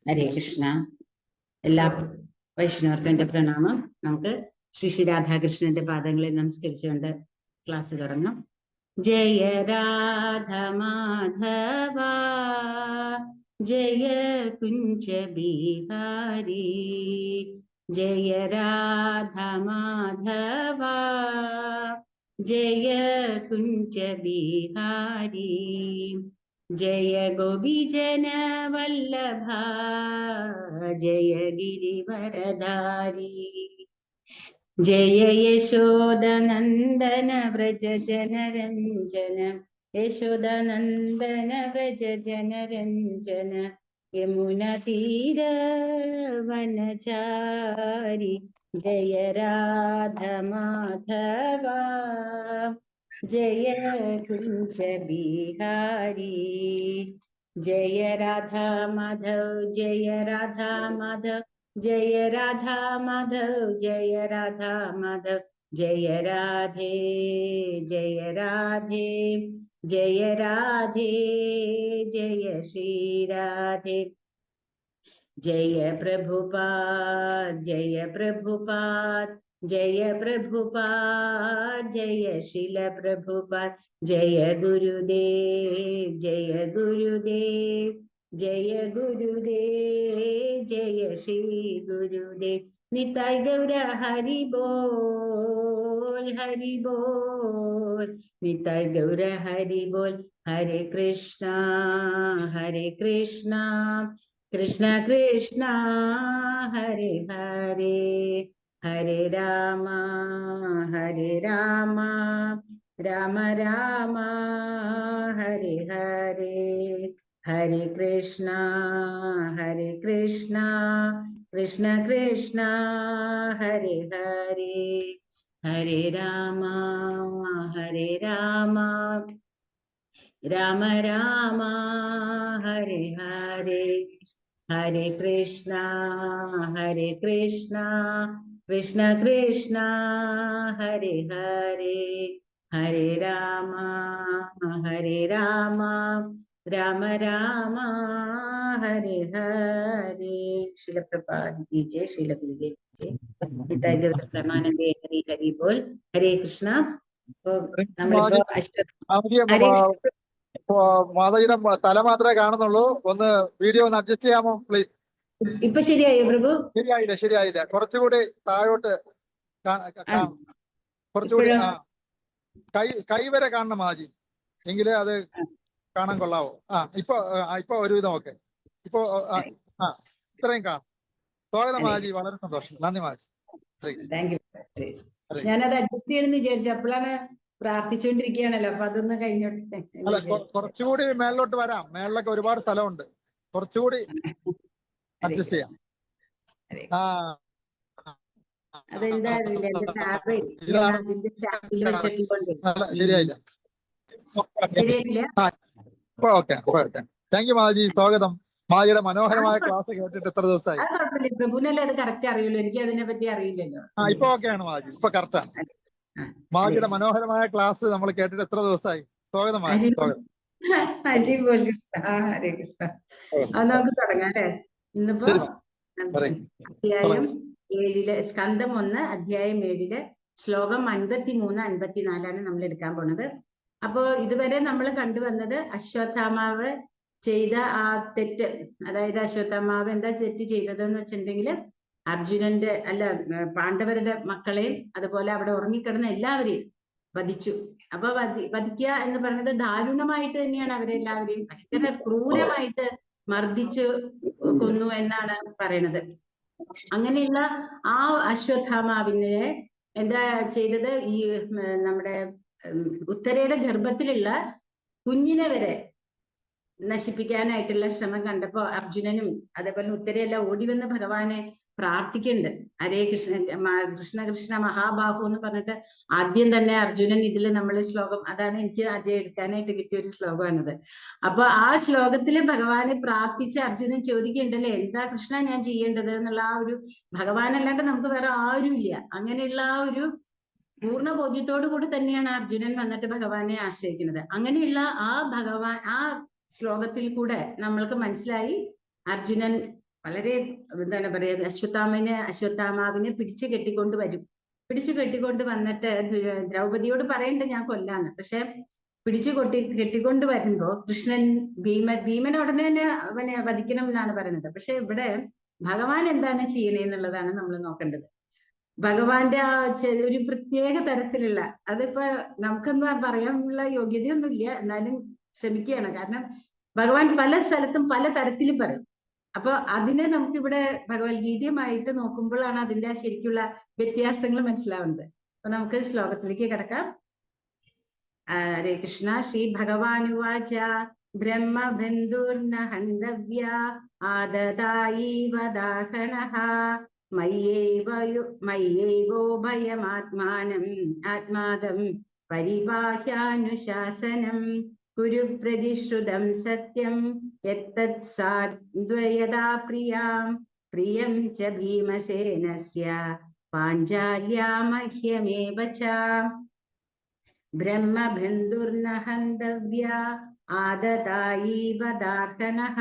ഹരേ കൃഷ്ണ. എല്ലാ വൈഷ്ണവർക്കും എന്റെ പ്രണാമം. നമുക്ക് ശ്രീ ശ്രീ രാധാകൃഷ്ണന്റെ പാദങ്ങളിൽ നമസ്കരിച്ചുകൊണ്ട് ക്ലാസ് തുടങ്ങാം. ജയ രാധ മാധവ ജയ കുഞ്ച ബിഹാരി, ജയ രാധ മാധവ ജയ കുഞ്ച ബിഹാരി, ജയ ഗോപിജന വല്ലഭ ജയ ഗിരിവരധാരി, ജയ യശോദനന്ദന വ്രജ ജനരഞ്ജന, യശോദനന്ദന വ്രജ ജനരഞ്ജന, യമുന തീര വനചാരി, ജയ രാധ മാധവ ജയ കുഞ്ച ബിഹാരി, ജയ രാധാ മാധവ് ജയ രാധാ മാധവ് ജയ രാധാ മാധവ് ജയ രാധാ മാധവ്, ജയ രാധേ ജയ രാധേ ജയ രാധേ ജയ ശ്രീ രാധേ, ജയ പ്രഭുപാദ് ജയ പ്രഭുപാദ് ജയ പ്രഭുപാദ് ജയ ശില പ്രഭുപാദ്, ജയ ഗുരുദേവ് ജയ ഗുരുദേവ് ജയ ഗുരുദേവ് ജയ ശ്രീ ഗുരുദേവ്, നിതായ് ഗൗര ഹരി ബോൽ ഹരി ബോൽ, നിതായ് ഗൗര ഹരി ബോൽ, ഹരേ കൃഷ്ണ കൃഷ്ണ കൃഷ്ണ ഹരേ ഹരേ, ഹരേ രാമ രാമ രാമ ഹരേ ഹരേ, ഹരേ കൃഷ്ണ കൃഷ്ണ കൃഷ്ണ ഹരേ ഹരേ, ഹരേ രാമ രാമ രാമ ഹരേ ഹരേ, ഹരേ കൃഷ്ണ കൃഷ്ണ കൃഷ്ണ ഹരേ ഹരേ, ഹരേ രാമ രാമ രാമ ഹരേ ഹരേ. ശിലപ്രപാദ് ജയ ശിലഗുരുജയ പ്രമാനന്ദേ ഹരി ഹരി ബോൽ, ഹരേ കൃഷ്ണ. മാതാജിയുടെ തല മാത്രമേ കാണുന്നുള്ളൂ. ഒന്ന് വീഡിയോ ഒന്ന് അഡ്ജസ്റ്റ് ചെയ്യാമോ പ്ലീസ്? ഇപ്പൊ ശരിയായോ പ്രഭു? ശരിയായില്ല. കുറച്ചുകൂടി താഴോട്ട് കുറച്ചുകൂടി കൈ വരെ കാണണം മാതാജി, എങ്കിലേ അത് കാണാൻ കൊള്ളാവോ? ഇപ്പൊ ഒരുവിധം ഓക്കെ. ഇപ്പൊ ഇത്രയും കാണാം. സ്വാഗതം മാതാജി, വളരെ സന്തോഷം. നന്ദി മാതാജി. ഞാനത് അഡ്ജസ്റ്റ് ചെയ്യണമെന്ന് വിചാരിച്ചു, അപ്പോഴാണ് പ്രാർത്ഥിച്ചുകൊണ്ടിരിക്കുകയാണല്ലോ, അപ്പൊ അതൊന്ന് കഴിഞ്ഞോട്ടെ. അല്ല, കുറച്ചുകൂടി മേളിലോട്ട് വരാം. മേളിലൊക്കെ ഒരുപാട് സ്ഥലമുണ്ട്, കുറച്ചുകൂടി അഡ്ജസ്റ്റ് ചെയ്യാം. അതെന്താ അറിയില്ല, എന്റെ ടാബ് അതിന്റെ സ്റ്റാൻഡിൽ വെച്ചിട്ടുണ്ട്. ശരിയായില്ല. ഓക്കെ. താങ്ക് യു മാതാജി, സ്വാഗതം. മാജിയുടെ മനോഹരമായ ക്ലാസ് കേട്ടിട്ട് എത്ര ദിവസമായി? പ്രഭുനല്ലേ അത് കറക്റ്റ് അറിയുള്ളൂ, എനിക്ക് അതിനെ പറ്റി അറിയില്ലല്ലോ. ഇപ്പൊ ഓക്കെയാണ് മാജി, ഇപ്പൊ കറക്റ്റാണ്. മാജിയുടെ മനോഹരമായ ക്ലാസ് നമ്മൾ കേട്ടിട്ട് എത്ര ദിവസമായി? സ്വാഗതം മാജി, സ്വാഗതം. ഹരേ കൃഷ്ണ. അത് നമുക്ക് തുടങ്ങാം അല്ലേ? ഇന്നിപ്പോ അധ്യായം 7 സ്കന്ധം 1 അധ്യായം 7 ശ്ലോകം 53, 54 നമ്മൾ എടുക്കാൻ പോണത്. അപ്പോ ഇതുവരെ നമ്മൾ കണ്ടുവന്നത് അശ്വത്ഥാമാവ് ചെയ്ത ആ തെറ്റ്, അതായത് അശ്വത്ഥാമാവ് എന്താ തെറ്റ് ചെയ്തതെന്ന് വെച്ചിട്ടുണ്ടെങ്കിൽ അർജുനന്റെ പാണ്ഡവരുടെ മക്കളെയും അതുപോലെ അവിടെ ഉറങ്ങിക്കിടന്ന എല്ലാവരെയും വധിച്ചു. അപ്പൊ വധിക്കുക എന്ന് പറയുന്നത് ദാരുണമായിട്ട് തന്നെയാണ് അവരെല്ലാവരെയും ഭയങ്കര ക്രൂരമായിട്ട് മർദ്ദിച്ചു കൊന്നു എന്നാണ് പറയണത്. അങ്ങനെയുള്ള ആ അശ്വത്ഥാമാവിനെ എന്താ ചെയ്തത്, ഈ നമ്മുടെ ഉത്തരയുടെ ഗർഭത്തിലുള്ള കുഞ്ഞിനെ വരെ നശിപ്പിക്കാനായിട്ടുള്ള ശ്രമം കണ്ടപ്പോ അർജുനനും അതേപോലെ ഉത്തരയെല്ലാം ഓടി വന്ന് ഭഗവാനെ പ്രാർത്ഥിക്കുന്നുണ്ട്. ഹരേ കൃഷ്ണ മഹാബാഹു എന്ന് പറഞ്ഞിട്ട് ആദ്യം തന്നെ അർജുനൻ ഇതിൽ നമ്മൾ ശ്ലോകം, അതാണ് എനിക്ക് ആദ്യം എടുക്കാനായിട്ട് കിട്ടിയ ഒരു ശ്ലോകമാണത്. അപ്പൊ ആ ശ്ലോകത്തില് ഭഗവാനെ പ്രാർത്ഥിച്ച് അർജുനൻ ചോദിക്കുന്നുണ്ടല്ലേ, എന്താ കൃഷ്ണ ഞാൻ ചെയ്യേണ്ടത് എന്നുള്ള ആ ഒരു, ഭഗവാനല്ലാണ്ട് നമുക്ക് വേറെ ആരും ഇല്ല, അങ്ങനെയുള്ള ആ ഒരു പൂർണ്ണ ബോധ്യത്തോടു കൂടി തന്നെയാണ് അർജുനൻ വന്നിട്ട് ഭഗവാനെ ആശ്രയിക്കുന്നത്. അങ്ങനെയുള്ള ആ ഭഗവാൻ, ആ ശ്ലോകത്തിൽ കൂടെ നമ്മൾക്ക് മനസ്സിലായി അർജുനൻ വളരെ എന്താണ് പറയുക, അശ്വത്ഥാമാവിനെ പിടിച്ചു കെട്ടിക്കൊണ്ട് വരും. പിടിച്ചു കെട്ടിക്കൊണ്ട് വന്നിട്ട് ദ്രൗപദിയോട് പറയണ്ട ഞാൻ കൊല്ലാന്ന്. പക്ഷെ പിടിച്ചു കെട്ടിക്കൊണ്ട് വരുമ്പോ കൃഷ്ണൻ ഭീമനെ ഉടനെ തന്നെ അവനെ വധിക്കണം എന്നാണ് പറയുന്നത്. പക്ഷെ ഇവിടെ ഭഗവാൻ എന്താണ് ചെയ്യണേന്നുള്ളതാണ് നമ്മൾ നോക്കേണ്ടത്. ഭഗവാന്റെ ആ ഒരു പ്രത്യേക തരത്തിലുള്ള, അതിപ്പോ നമുക്കെന്താ പറയാനുള്ള യോഗ്യതയൊന്നുമില്ല, എന്നാലും ശ്രമിക്കുകയാണ്. കാരണം ഭഗവാൻ പല സ്ഥലത്തും പല തരത്തിലും പറയും. അപ്പൊ അതിനെ നമുക്കിവിടെ ഭഗവത്ഗീതയുമായിട്ട് നോക്കുമ്പോഴാണ് അതിന്റെ ശരിക്കുള്ള വ്യത്യാസങ്ങൾ മനസ്സിലാവുന്നത്. അപ്പൊ നമുക്ക് ശ്ലോകത്തിലേക്ക് കിടക്കാം. ഹരേ കൃഷ്ണ. ശ്രീ ഭഗവാനുവാച ബ്രഹ്മബന്ധുർന ഹന്തവ്യ ആദതായീവ ദാഹനഃ മയ്യൈവോഭയമാത്മാനം ആത്മാദം പരിപാഹ്യാനുശാസനം കുരു പ്രതിശ്രുതം സത്യം യത്തത് സാദ്വയദാ പ്രിയം ച ഭീമസേനസ്യ പാഞ്ചാല്യാ മഹ്യമേവ ച. ബ്രഹ്മബന്ധുർന ഹന്തവ്യ ആദതായീവ ദാർഹണഃ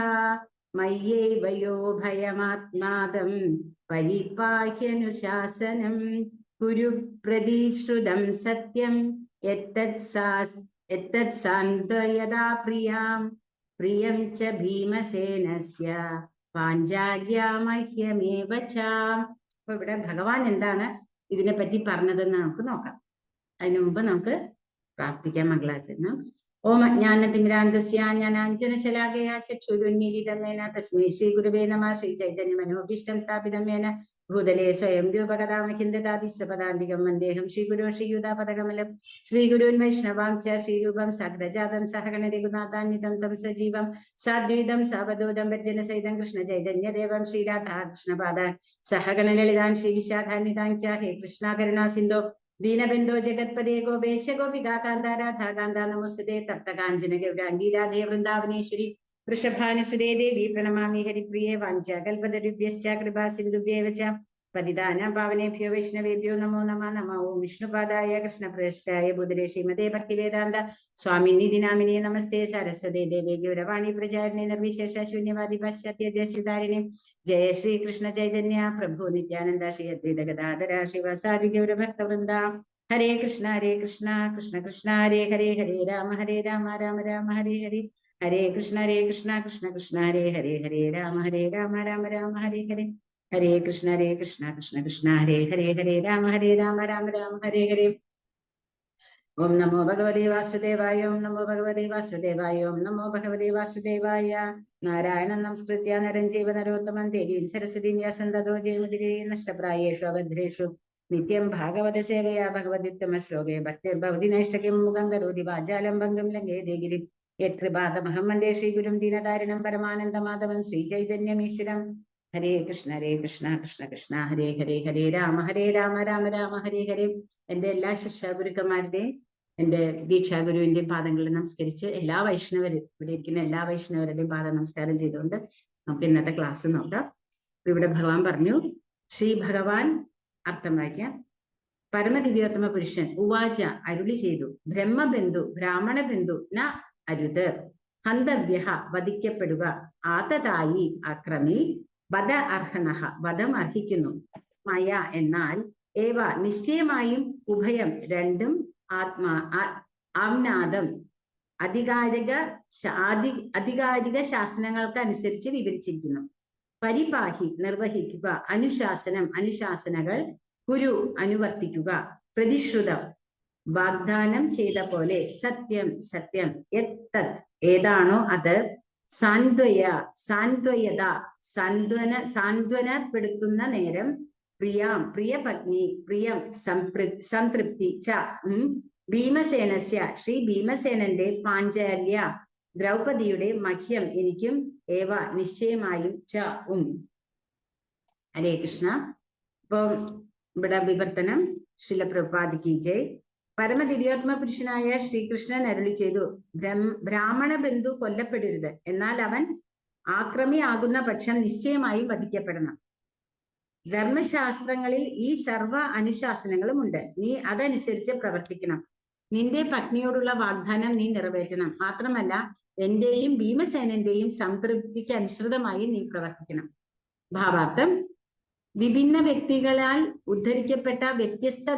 മയ്യൈവയോ ഭയമാത്മാദം പരിപാഹ്യനുശാസനം കുരു പ്രതിശ്രുതം സത്യം യത്തത് സാന്ത്വയദാ പ്രിയം ച ഭീമസേനസ്യ പാഞ്ചാല്യാ മഹ്യമേവ ച. അപ്പൊ ഇവിടെ ഭഗവാൻ എന്താണ് ഇതിനെപ്പറ്റി പറഞ്ഞതെന്ന് നമുക്ക് നോക്കാം. അതിനു മുമ്പ് നമുക്ക് പ്രാർത്ഥിക്കാം മംഗളാചരണം. ഓം അജ്ഞാനതിമിരാന്തസ്യ ജ്ഞാനാഞ്ജനശലാകയാ ചക്ഷുരുന്മീലിതമേന തസ്മൈ ശ്രീ ഗുരുവേ നമഃ. ശ്രീ ചൈതന്യ മനോഭീഷ്ടം സ്ഥാപിതമേന ഭൂതലേ സ്വയം രൂപകഥാമഖിം ദദാതിശ്വപദാന്തികം വന്ദേഹം ശ്രീഗുരു ശ്രീയുതാപദകമലം. ശ്രീഗുരുൻ വൈഷ്ണവാം ച ശ്രീരൂപം സഗ്രജാതം സഹഗണ രഘുനാഥാന്വിതം തം സജീവം സാദ്വൈതം സാവധൂതം വർജന സഹിതം കൃഷ്ണ ചൈതന്യദേവം ശ്രീരാധാകൃഷ്ണപാദാൻ സഹഗണ ലളിതാൻ ശ്രീ വിശാഖാന്വിതാൻ ച. ഹേ കൃഷ്ണ കരുണാ സിന്ധോ ദീനബന്ധോ ജഗത്പദേ ഗോപേശ ഗോപികാന്ത രാധാകാന്ത നമോസ്തുതേ. തപ്തകാഞ്ചന ഗൗരാംഗീ രാധേ വൃന്ദാവനേശ്വരി വൃഷഭാനുസുതേ ദേവി പ്രണമാമി ഹരിപ്രിയേ. വാഞ്ചാകൽപതരുഭ്യശ്ച കൃപാ സിന്ധുഭ്യേവ ച പതിതാനാം പാവനേഭ്യോ വൈഷ്ണവേഭ്യോ നമോ നമഃ. നമോ ഓം വിഷ്ണുപാദായ കൃഷ്ണപ്രേഷ്ഠായ ബുധരേ ശ്രീമതേ ഭക്തിവേദാന്ത സ്വാമിനി നാമിനേ നമസ്തേ. സരസ്വതേ ദേവേ ഗൗരവാണി പ്രചാരിണി നിർവിശേഷ ശൂന്യവാദി പാശ്ചാത്യദേശിതാരിണി. ജയ ശ്രീ കൃഷ്ണ ചൈതന്യ പ്രഭു നിത്യാനന്ദ ശ്രീ അദ്വൈത ഗദാധര ശിവസാദി ഗൗരഭക്തവൃന്ദ. ഹരേ കൃഷ്ണ കൃഷ്ണ കൃഷ്ണ ഹരേ ഹരേ. ഹരേ രാമ രാമ രാമ ഹരേ ഹരേ. ഹരേ കൃഷ്ണ കൃഷ്ണ കൃഷ്ണ ഹരേ ഹരേ. ഹരേ രാമ രാമ രാമ ഹരേ ഹരേ. ഹരേ കൃഷ്ണ കൃഷ്ണ ഹരേ ഹരേ. ഹരേ രാമ രാമ ഹരേ ഹരേ. ഓം നമോ ഭഗവതേ വാസുദേവായ. ഓം നമോ ഭഗവതേ വാസുദേവായ. ഓം നമോ ഭഗവതേ വാസുദേവായ. നാരായണം നമസ്കൃത്യ നരം ചൈവ നരോത്തമം ദേവീം സരസ്വതീം വ്യാസം തതോ ജയമുദിരേ. നഷ്ടപ്രായേഷു അഭദ്രേഷു നിത്യം ഭാഗവത സേവയാ ഭഗവതിത്തമ ശ്ലോകേ ഭക്തിർഭവതി നൈഷ്ടകിം മുഖം കരോതി വാചാലം ഭംഗം ലംഘേതേ ഗിരിം യത്കൃപാദമഹം വന്ദേ ശ്രീഗുരും ദീനതാരിണം പരമാനന്ദമാധവം ശ്രീചൈതന്യമീശ്വരം. ഹരേ കൃഷ്ണ കൃഷ്ണ കൃഷ്ണ ഹരേ ഹരേ. ഹരേ രാമ രാമ ഹരേ ഹരേ. എന്റെ എല്ലാ ശിക്ഷാഗുരുക്കന്മാരുടെയും എന്റെ ദീക്ഷാഗുരുവിന്റെയും പാദങ്ങളിൽ നമസ്കരിച്ച് എല്ലാ വൈഷ്ണവരും, ഇവിടെ ഇരിക്കുന്ന എല്ലാ വൈഷ്ണവരുടെയും പാദ നമസ്കാരം ചെയ്തുകൊണ്ട് നമുക്ക് ഇന്നത്തെ ക്ലാസ് നോക്കാം. ഇവിടെ ഭഗവാൻ പറഞ്ഞു, ശ്രീ ഭഗവാൻ അർത്ഥം വായിക്കാം. പരമദിവ്യോത്തമ പുരുഷൻ ഉവാച അരുളി ചെയ്തു, ബ്രഹ്മബന്ധു ബ്രാഹ്മണ ബന്ധു ന അരുത്, ഹന്തവ്യ വധിക്കപ്പെടുക, ആതതായി അക്രമി, വധ അർഹണഃ വധം അർഹിക്കുന്നു, മയ എന്നാൽ, ഏവ നിശ്ചയമായും, ഉഭയം രണ്ടും, ആംനാദം ആധികാരിക ശാസനങ്ങൾക്ക് അനുസരിച്ച് വിവരിച്ചിരിക്കുന്നു. പരിപാഹി നിർവഹിക്കുക, അനുശാസനകൾ, കുരു അനുവർത്തിക്കുക, പ്രതിശ്രുതം വാഗ്ദാനം ചെയ്ത പോലെ, സത്യം യത്തത് ഏതാണോ അത്, സാന്ത്വനപ്പെടുത്തുന്ന നേരം, പ്രിയപത്നി സംതൃപ്തി ച ഭീമസേനസ്യ ശ്രീ ഭീമസേനന്റെ, പാഞ്ചാല്യ ദ്രൗപദിയുടെ, മഹ്യം എനിക്കും, ഏവ നിശ്ചയമായും, ച ഹരേ കൃഷ്ണ. ഇപ്പൊ ഇവിടെ വിവർത്തനം. ശ്രീല പ്രഭുപാദിക്ക് ജയ്. പരമദിവ്യോത്മ പുരുഷനായ ശ്രീകൃഷ്ണൻ അരുളി ചെയ്തു, ബ്രാഹ്മണ ബന്ധു കൊല്ലപ്പെടരുത്, എന്നാൽ അവൻ ആക്രമിയാകുന്ന പക്ഷം നിശ്ചയമായും വധിക്കപ്പെടണം. ധർമ്മശാസ്ത്രങ്ങളിൽ ഈ സർവ അനുശാസനങ്ങളും ഉണ്ട്, നീ അതനുസരിച്ച് പ്രവർത്തിക്കണം. നിന്റെ പത്നിയോടുള്ള വാഗ്ദാനം നീ നിറവേറ്റണം. മാത്രമല്ല എന്റെയും ഭീമസേനന്റെയും സംതൃപ്തിക്ക് അനുസൃതമായി നീ പ്രവർത്തിക്കണം. ഭാവാർത്ഥം: വിഭിന്ന വ്യക്തികളാൽ ഉദ്ധരിക്കപ്പെട്ട വ്യത്യസ്ത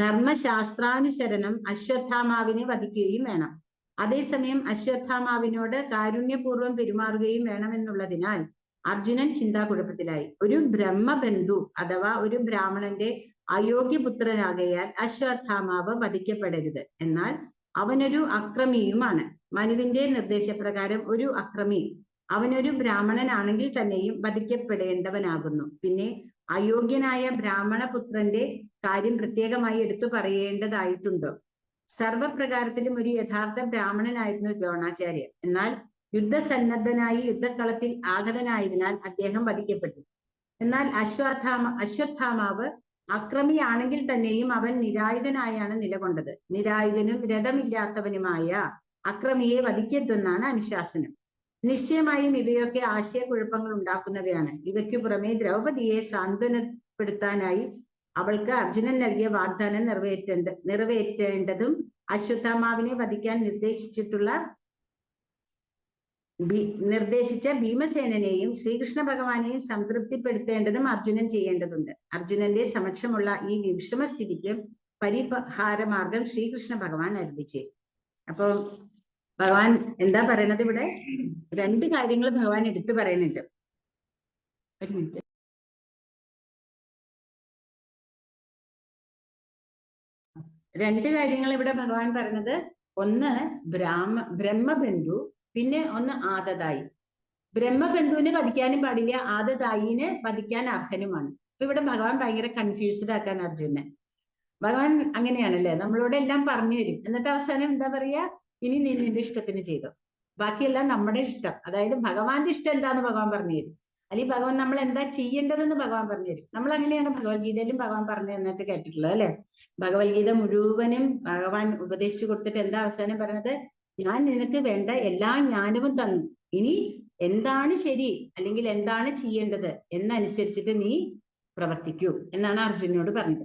ധർമ്മശാസ്ത്രാനുസരണം അശ്വത്ഥാമാവിനെ വധിക്കുകയും വേണം. അതേസമയം അശ്വത്ഥാമാവിനോട് കാരുണ്യപൂർവ്വം പെരുമാറുകയും വേണമെന്നുള്ളതിനാൽ അർജുനൻ ചിന്താകുഴപ്പത്തിലായി. ഒരു ബ്രഹ്മബന്ധു അഥവാ ഒരു ബ്രാഹ്മണന്റെ അയോഗ്യപുത്രനാകയാൽ അശ്വത്ഥാമാവ് വധിക്കപ്പെടരുത്. എന്നാൽ അവനൊരു അക്രമിയുമാണ്. മനുവിന്റെ നിർദ്ദേശപ്രകാരം ഒരു അക്രമി അവനൊരു ബ്രാഹ്മണനാണെങ്കിൽ തന്നെയും വധിക്കപ്പെടേണ്ടവനാകുന്നു. പിന്നെ അയോഗ്യനായ ബ്രാഹ്മണപുത്രന്റെ കാര്യം പ്രത്യേകമായി എടുത്തു പറയേണ്ടതായിട്ടുണ്ടോ? സർവപ്രകാരത്തിലും ഒരു യഥാർത്ഥ ബ്രാഹ്മണനായിരുന്നു ദ്രോണാചാര്യർ. എന്നാൽ യുദ്ധസന്നദ്ധനായി യുദ്ധക്കളത്തിൽ ആഗതനായതിനാൽ അദ്ദേഹം വധിക്കപ്പെട്ടു. എന്നാൽ അശ്വത്ഥാമാവ് അക്രമിയാണെങ്കിൽ തന്നെയും അവൻ നിരായുധനായാണ് നിലകൊണ്ടത്. നിരായുധനും രഥമില്ലാത്തവനുമായ അക്രമിയെ വധിക്കരുതെന്നാണ് അനുശാസനം. നിശ്ചയമായും ഇവയൊക്കെ ആശയക്കുഴപ്പങ്ങൾ ഉണ്ടാക്കുന്നവയാണ്. ഇവയ്ക്കു പുറമെ ദ്രൗപദിയെ സാന്ത്വനപ്പെടുത്താനായി അവൾക്ക് അർജുനൻ നൽകിയ വാഗ്ദാനം നിറവേറ്റേണ്ടതും അശ്വത്ഥാമാവിനെ വധിക്കാൻ നിർദ്ദേശിച്ച ഭീമസേനനെയും ശ്രീകൃഷ്ണ ഭഗവാനെയും സംതൃപ്തിപ്പെടുത്തേണ്ടതും അർജുനൻ ചെയ്യേണ്ടതുണ്ട്. അർജുനന്റെ സമക്ഷമുള്ള ഈ വിഷമസ്ഥിതിക്ക് പരിഹാരമാർഗം ശ്രീകൃഷ്ണ ഭഗവാൻ അരുളിച്ചേ. അപ്പൊ ഭഗവാൻ എന്താ പറയണത്? ഇവിടെ രണ്ട് കാര്യങ്ങൾ ഭഗവാൻ എടുത്തു പറയുന്നുണ്ട്. ഒരു മിനിറ്റ്. രണ്ട് കാര്യങ്ങൾ ഇവിടെ ഭഗവാൻ പറയുന്നത്, ഒന്ന് ബ്രഹ്മബന്ധു, പിന്നെ ഒന്ന് ആദതായി. ബ്രഹ്മബന്ധുവിനെ വധിക്കാനും പാടില്ല, ആദതായിനെ വധിക്കാൻ അർഹനുമാണ്. അപ്പൊ ഇവിടെ ഭഗവാൻ ഭയങ്കര കൺഫ്യൂസ്ഡ് ആക്കാൻ അർജുനനെ. ഭഗവാൻ അങ്ങനെയാണല്ലേ, നമ്മളോട് എല്ലാം പറഞ്ഞു തരും, എന്നിട്ട് അവസാനം എന്താ പറയാ, ഇനി നീ നിന്റെ ഇഷ്ടത്തിന് ചെയ്തോ, ബാക്കിയെല്ലാം നമ്മുടെ ഇഷ്ടം. അതായത് ഭഗവാന്റെ ഇഷ്ടം എന്താന്ന് ഭഗവാൻ പറഞ്ഞു തരും, അല്ലെങ്കിൽ ഭഗവാൻ നമ്മൾ എന്താ ചെയ്യേണ്ടതെന്ന് ഭഗവാൻ പറഞ്ഞു തരും. നമ്മൾ അങ്ങനെയാണ് ഭഗവത്ഗീതയിലും ഭഗവാൻ പറഞ്ഞു തന്നിട്ട് കേട്ടിട്ടുള്ളത് അല്ലെ. ഭഗവത്ഗീത മുഴുവനും ഭഗവാൻ ഉപദേശിച്ചു കൊടുത്തിട്ട് എന്താ അവസാനം പറഞ്ഞത്? ഞാൻ നിനക്ക് വേണ്ട എല്ലാ ജ്ഞാനവും തന്നു, ഇനി എന്താണ് ശരി അല്ലെങ്കിൽ എന്താണ് ചെയ്യേണ്ടത് എന്നനുസരിച്ചിട്ട് നീ പ്രവർത്തിക്കൂ എന്നാണ് അർജുനോട് പറഞ്ഞത്.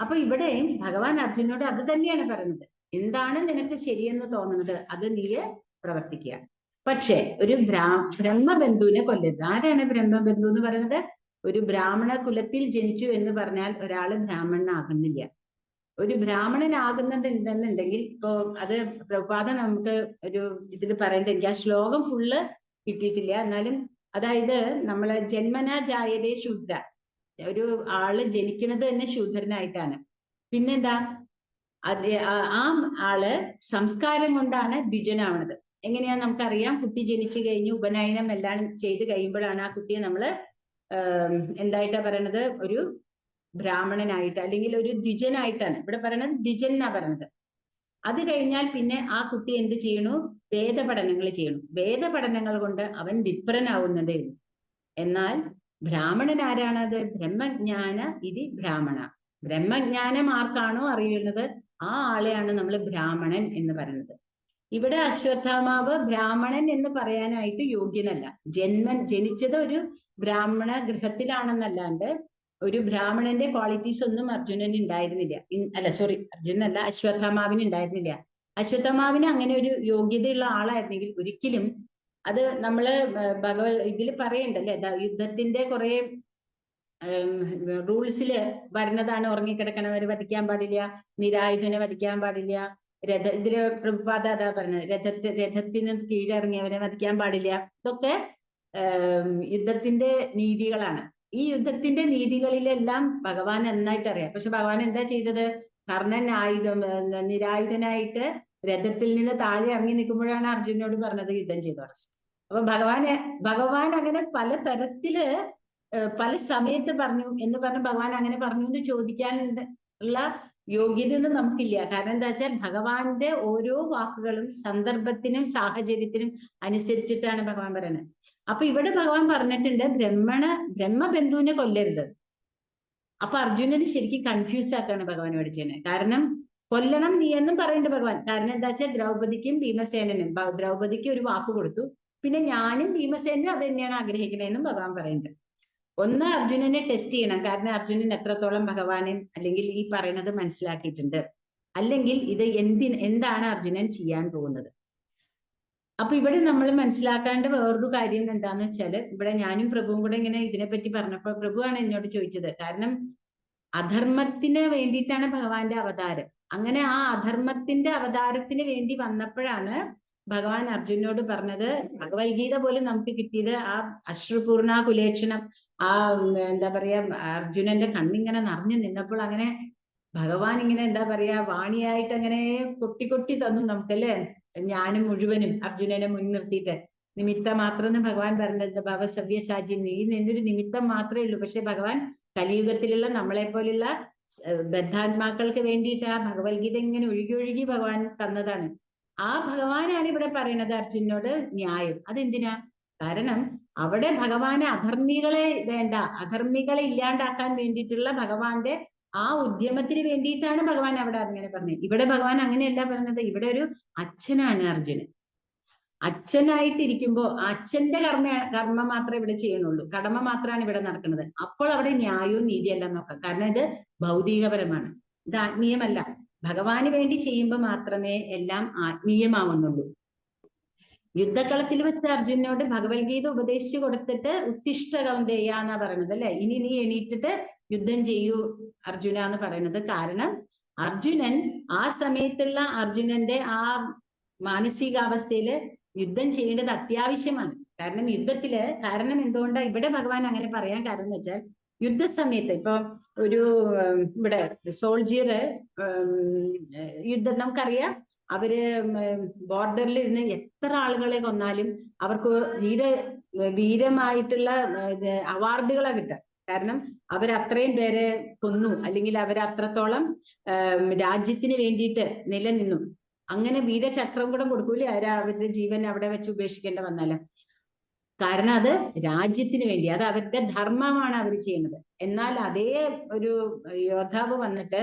അപ്പൊ ഇവിടെ ഭഗവാൻ അർജുനോട് അത് തന്നെയാണ് പറയുന്നത്. എന്താണ് നിനക്ക് ശരിയെന്ന് തോന്നുന്നത് അത് നീ പ്രവർത്തിക്കുക. പക്ഷെ ഒരു ബ്രഹ്മബന്ധുവിനെ കൊല്ലരുത്. ആരാണ് ബ്രഹ്മബന്ധു എന്ന് പറയുന്നത്? ഒരു ബ്രാഹ്മണ കുലത്തിൽ ജനിച്ചു എന്ന് പറഞ്ഞാൽ ഒരാള് ബ്രാഹ്മണനാകുന്നില്ല. ഒരു ബ്രാഹ്മണനാകുന്നത് എന്തെന്നുണ്ടെങ്കിൽ, ഇപ്പോ അത് പ്രഭാത നമുക്ക് ഒരു ഇതിൽ പറയേണ്ട, എനിക്ക് ആ ശ്ലോകം ഫുള്ള് കിട്ടിയിട്ടില്ല, എന്നാലും അതായത് നമ്മള് ജന്മനാ ജായതേ ശൂദ്ര, ഒരു ആള് ജനിക്കുന്നത് തന്നെ ശൂദ്രനായിട്ടാണ്. പിന്നെന്താ, ആ ആള് സംസ്കാരം കൊണ്ടാണ് ദ്വിജനാവണത്. എങ്ങനെയാ നമുക്കറിയാം? കുട്ടി ജനിച്ചു കഴിഞ്ഞ് ഉപനയനം എല്ലാം ചെയ്ത് കഴിയുമ്പോഴാണ് ആ കുട്ടിയെ നമ്മള് എന്തായിട്ടാ പറയണത്? ഒരു ബ്രാഹ്മണനായിട്ട് അല്ലെങ്കിൽ ഒരു ദ്വിജനായിട്ടാണ് ഇവിടെ പറയണത്. ദ്വിജൻ എന്നാ പറയണത്. അത് കഴിഞ്ഞാൽ പിന്നെ ആ കുട്ടി എന്ത് ചെയ്യണു? വേദപഠനങ്ങൾ ചെയ്യണു. വേദപഠനങ്ങൾ കൊണ്ട് അവൻ വിപ്രനാവുന്നതേ ഉള്ളൂ. എന്നാൽ ബ്രാഹ്മണൻ ആരാണത്? ബ്രഹ്മജ്ഞാന ഇതി ബ്രാഹ്മണ. ബ്രഹ്മജ്ഞാനം ആർക്കാണോ അറിയുന്നത് ആ ആളെയാണ് നമ്മൾ ബ്രാഹ്മണൻ എന്ന് പറയുന്നത്. ഇവിടെ അശ്വത്ഥാമാവ് ബ്രാഹ്മണൻ എന്ന് പറയാനായിട്ട് യോഗ്യനല്ല. ജനിച്ചത് ഒരു ബ്രാഹ്മണ ഗൃഹത്തിലാണെന്നല്ലാണ്ട് ഒരു ബ്രാഹ്മണന്റെ ക്വാളിറ്റീസ് ഒന്നും അർജുനന് ഉണ്ടായിരുന്നില്ല. അർജുനല്ല, അശ്വത്ഥാമാവിന് ഉണ്ടായിരുന്നില്ല. അശ്വത്ഥാമാവിന് അങ്ങനെ ഒരു യോഗ്യതയുള്ള ആളായിരുന്നെങ്കിൽ ഒരിക്കലും അത് നമ്മള് ഇതിൽ പറയണ്ടല്ലേ, യുദ്ധത്തിന്റെ കുറെ റൂൾസില് വരുന്നതാണ്. ഉറങ്ങിക്കിടക്കണവരെ വധിക്കാൻ പാടില്ല, നിരായുധനെ വധിക്കാൻ പാടില്ല, ഇതില് പ്രഭുപാദ അതാ പറഞ്ഞത്, രഥത്തിന് കീഴിറങ്ങിയവരെ വധിക്കാൻ പാടില്ല. ഇതൊക്കെ യുദ്ധത്തിന്റെ നീതികളാണ്. ഈ യുദ്ധത്തിന്റെ നീതികളിലെല്ലാം ഭഗവാൻ നന്നായിട്ട് അറിയാം. പക്ഷെ ഭഗവാൻ എന്താ ചെയ്തത്? കർണൻ നിരായുധനായിട്ട് രഥത്തിൽ നിന്ന് താഴെ ഇറങ്ങി നിൽക്കുമ്പോഴാണ് അർജുനോട് പറഞ്ഞത് യുദ്ധം ചെയ്തോളാം. അപ്പൊ ഭഗവാൻ അങ്ങനെ പല തരത്തില് പല സമയത്ത് പറഞ്ഞു എന്ന് പറഞ്ഞ് ഭഗവാൻ അങ്ങനെ പറഞ്ഞു എന്ന് ചോദിക്കാൻ ഉള്ള യോഗ്യതയൊന്നും നമുക്കില്ല. കാരണം എന്താ വെച്ചാൽ ഭഗവാന്റെ ഓരോ വാക്കുകളും സന്ദർഭത്തിനും സാഹചര്യത്തിനും അനുസരിച്ചിട്ടാണ് ഭഗവാൻ പറയുന്നത്. അപ്പൊ ഇവിടെ ഭഗവാൻ പറഞ്ഞിട്ടുണ്ട് ബ്രഹ്മബന്ധുവിനെ കൊല്ലരുത്. അപ്പൊ അർജുനന് ശരിക്കും കൺഫ്യൂസ് ആക്കാണ് ഭഗവാൻ ഇവിടെ ചെയ്യുന്നത്. കാരണം കൊല്ലണം നീ എന്നും പറയുന്നുണ്ട് ഭഗവാൻ. കാരണം എന്താ വെച്ചാൽ ദ്രൗപദിക്കും ഭീമസേനനും, ദ്രൗപദിക്ക് ഒരു വാക്ക് കൊടുത്തു, പിന്നെ ഞാനും ഭീമസേനും അത് തന്നെയാണ് ആഗ്രഹിക്കണേന്നും ഭഗവാൻ പറയുന്നുണ്ട്. ഒന്ന് അർജുനനെ ടെസ്റ്റ് ചെയ്യണം, കാരണം അർജുനൻ എത്രത്തോളം ഭഗവാനെ അല്ലെങ്കിൽ ഈ പറയുന്നത് മനസ്സിലാക്കിയിട്ടുണ്ട്, അല്ലെങ്കിൽ ഇത് എന്താണ് അർജുനൻ ചെയ്യാൻ പോകുന്നത്. അപ്പൊ ഇവിടെ നമ്മൾ മനസ്സിലാക്കേണ്ട വേറൊരു കാര്യം എന്താന്ന് വെച്ചാല്, ഇവിടെ ഞാനും പ്രഭുവും കൂടെ ഇങ്ങനെ ഇതിനെപ്പറ്റി പറഞ്ഞപ്പോൾ പ്രഭുവാണ് എന്നോട് ചോദിച്ചത്, കാരണം അധർമ്മത്തിന് വേണ്ടിയിട്ടാണ് ഭഗവാന്റെ അവതാരം. അങ്ങനെ ആ അധർമ്മത്തിന്റെ അവതാരത്തിന് വേണ്ടി വന്നപ്പോഴാണ് ഭഗവാൻ അർജുനോട് പറഞ്ഞത്, ഭഗവത്ഗീത പോലും നമുക്ക് കിട്ടിയത് ആ അശ്രുപൂർണ കുലേക്ഷണം, ആ എന്താ പറയാ അർജുനന്റെ കണ്ണിങ്ങനെ നിറഞ്ഞു നിന്നപ്പോൾ അങ്ങനെ ഭഗവാൻ ഇങ്ങനെ എന്താ പറയാ വാണിയായിട്ട് അങ്ങനെ കൊട്ടി കൊട്ടി തന്നു നമുക്കല്ലേ, ജ്ഞാനം മുഴുവനും അർജുനനെ മുൻനിർത്തിയിട്ട്. നിമിത്തം മാത്രം എന്ന് ഭഗവാൻ പറഞ്ഞത്, ഭവസവ്യസാചി, നീ നിന്നൊരു നിമിത്തം മാത്രമേ ഉള്ളൂ. പക്ഷെ ഭഗവാൻ കലിയുഗത്തിലുള്ള നമ്മളെ പോലുള്ള ബദ്ധാത്മാക്കൾക്ക് വേണ്ടിയിട്ട് ആ ഭഗവത്ഗീത ഇങ്ങനെ ഒഴുകി ഒഴുകി ഭഗവാൻ തന്നതാണ്. ആ ഭഗവാനാണ് ഇവിടെ പറയുന്നത് അർജുനോട് ന്യായം. അതെന്തിനാ? കാരണം അവിടെ ഭഗവാന് അധർമ്മികളെ വേണ്ട, അധർമ്മികളെ ഇല്ലാണ്ടാക്കാൻ വേണ്ടിയിട്ടുള്ള ഭഗവാന്റെ ആ ഉദ്യമത്തിന് വേണ്ടിയിട്ടാണ് ഭഗവാൻ അവിടെ അങ്ങനെ പറഞ്ഞത്. ഇവിടെ ഭഗവാൻ അങ്ങനെയല്ല പറഞ്ഞത്. ഇവിടെ ഒരു അച്ഛനാണ് അർജുനൻ. അച്ഛനായിട്ടിരിക്കുമ്പോ അച്ഛന്റെ കർമ്മം മാത്രമേ ഇവിടെ ചെയ്യണുള്ളൂ, കടമ മാത്രമാണ് ഇവിടെ നടക്കുന്നത്. അപ്പോൾ അവിടെ ന്യായവും നീതിയെല്ലാം നോക്കാം. കാരണം ഇത് ഭൗതികപരമാണ്, ഇത് ആത്മീയമല്ല. ഭഗവാന് വേണ്ടി ചെയ്യുമ്പോൾ മാത്രമേ എല്ലാം ആത്മീയമാവുന്നുള്ളൂ. യുദ്ധക്കളത്തിൽ വെച്ച് അർജുനോട് ഭഗവത്ഗീത ഉപദേശിച്ചു കൊടുത്തിട്ട് ഉത്തിഷ്ഠ കൗന്ദേയ എന്നാ പറയുന്നത് അല്ലെ, ഇനി നീ എണീറ്റിട്ട് യുദ്ധം ചെയ്യൂ അർജുന എന്ന് പറയുന്നത്. കാരണം അർജുനൻ ആ സമയത്തുള്ള അർജുനന്റെ ആ മാനസികാവസ്ഥയില് യുദ്ധം ചെയ്യേണ്ടത് അത്യാവശ്യമാണ്. കാരണം യുദ്ധത്തില്, കാരണം എന്തുകൊണ്ടാണ് ഇവിടെ ഭഗവാൻ അങ്ങനെ പറയാൻ കാരണം എന്ന് വെച്ചാൽ, യുദ്ധസമയത്ത് ഇപ്പൊ ഒരു ഇവിടെ സോൾജിയർ യുദ്ധം നമുക്കറിയാം, അവര് ബോർഡറിൽ ഇരുന്ന് എത്ര ആളുകളെ കൊന്നാലും അവർക്ക് വീരമായിട്ടുള്ള അവാർഡുകളാണ് കിട്ടുക. കാരണം അവരത്രയും പേരെ കൊന്നു, അല്ലെങ്കിൽ അവരത്രത്തോളം രാജ്യത്തിന് വേണ്ടിയിട്ട് നിലനിന്നു. അങ്ങനെ വീരചക്രം കൂടെ കൊടുക്കൂലേ അവരുടെ ജീവൻ അവിടെ വെച്ച് ഉപേക്ഷിക്കേണ്ട വന്നാല്. കാരണം അത് രാജ്യത്തിന് വേണ്ടി, അത് അവരുടെ ധർമ്മമാണ് അവർ ചെയ്യുന്നത്. എന്നാൽ അതേ ഒരു യോദ്ധാവ് വന്നിട്ട്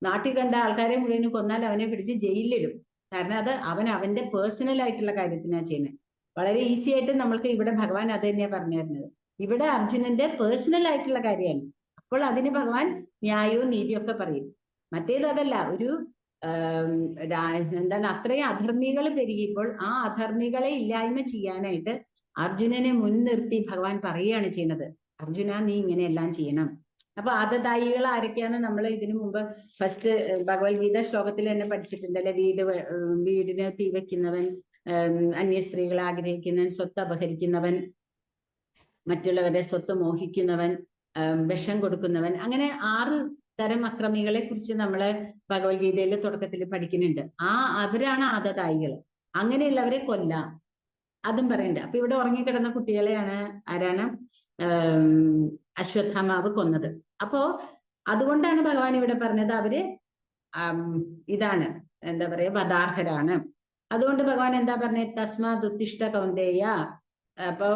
നാട്ടിൽ കണ്ട ആൾക്കാരെ മുഴുവനും കൊന്നാൽ അവനെ പിടിച്ച് ജയിലിലിടും. കാരണം അത് അവന്റെ പേഴ്സണൽ ആയിട്ടുള്ള കാര്യത്തിനാണ് ചെയ്യുന്നത്. വളരെ ഈസി ആയിട്ട് നമ്മൾക്ക് ഇവിടെ ഭഗവാൻ അത് തന്നെയാ പറഞ്ഞു തരുന്നത്. ഇവിടെ അർജുനന്റെ പേഴ്സണൽ ആയിട്ടുള്ള കാര്യമാണ്. അപ്പോൾ അതിന് ഭഗവാൻ ന്യായവും നീതിയും ഒക്കെ പറയും. മറ്റേത് അതല്ല, ഒരു എന്താണ് അത്രയും അധർമ്മികൾ പെരുകിയപ്പോൾ ആ അധർമ്മികളെ ഇല്ലായ്മ ചെയ്യാനായിട്ട് അർജുനനെ മുൻനിർത്തി ഭഗവാൻ പറയുകയാണ് ചെയ്യുന്നത്, അർജുന നീ ഇങ്ങനെയെല്ലാം ചെയ്യണം. അപ്പൊ ആദതായികൾ ആരൊക്കെയാണ് നമ്മൾ ഇതിനു മുമ്പ് ഫസ്റ്റ് ഭഗവത്ഗീത ശ്ലോകത്തിൽ തന്നെ പഠിച്ചിട്ടുണ്ട് അല്ലെ. വീടിന് തീ വെക്കുന്നവൻ, അന്യ സ്ത്രീകളെ ആഗ്രഹിക്കുന്നവൻ, സ്വത്ത് അപഹരിക്കുന്നവൻ, മറ്റുള്ളവരുടെ സ്വത്ത് മോഹിക്കുന്നവൻ, വിഷം കൊടുക്കുന്നവൻ, അങ്ങനെ 6 തരം അക്രമികളെ കുറിച്ച് നമ്മള് ഭഗവത്ഗീതയിലെ തുടക്കത്തിൽ പഠിക്കുന്നുണ്ട്. അവരാണ് ആദതായികൾ. അങ്ങനെയുള്ളവരെ കൊല്ലാം, അതും പറയുന്നുണ്ട്. അപ്പൊ ഇവിടെ ഉറങ്ങിക്കിടന്ന കുട്ടികളെയാണ് ആരാണ് അശ്വത്ഥാമാവ് കൊന്നത്. അപ്പോ അതുകൊണ്ടാണ് ഭഗവാൻ ഇവിടെ പറഞ്ഞത് അവര് ഇതാണ് എന്താ പറയാ വധാർഹരാണ്. അതുകൊണ്ട് ഭഗവാൻ എന്താ പറഞ്ഞത്, തസ്മാത് ഉത്തിഷ്ഠ കൗന്ദേയ. അപ്പൊ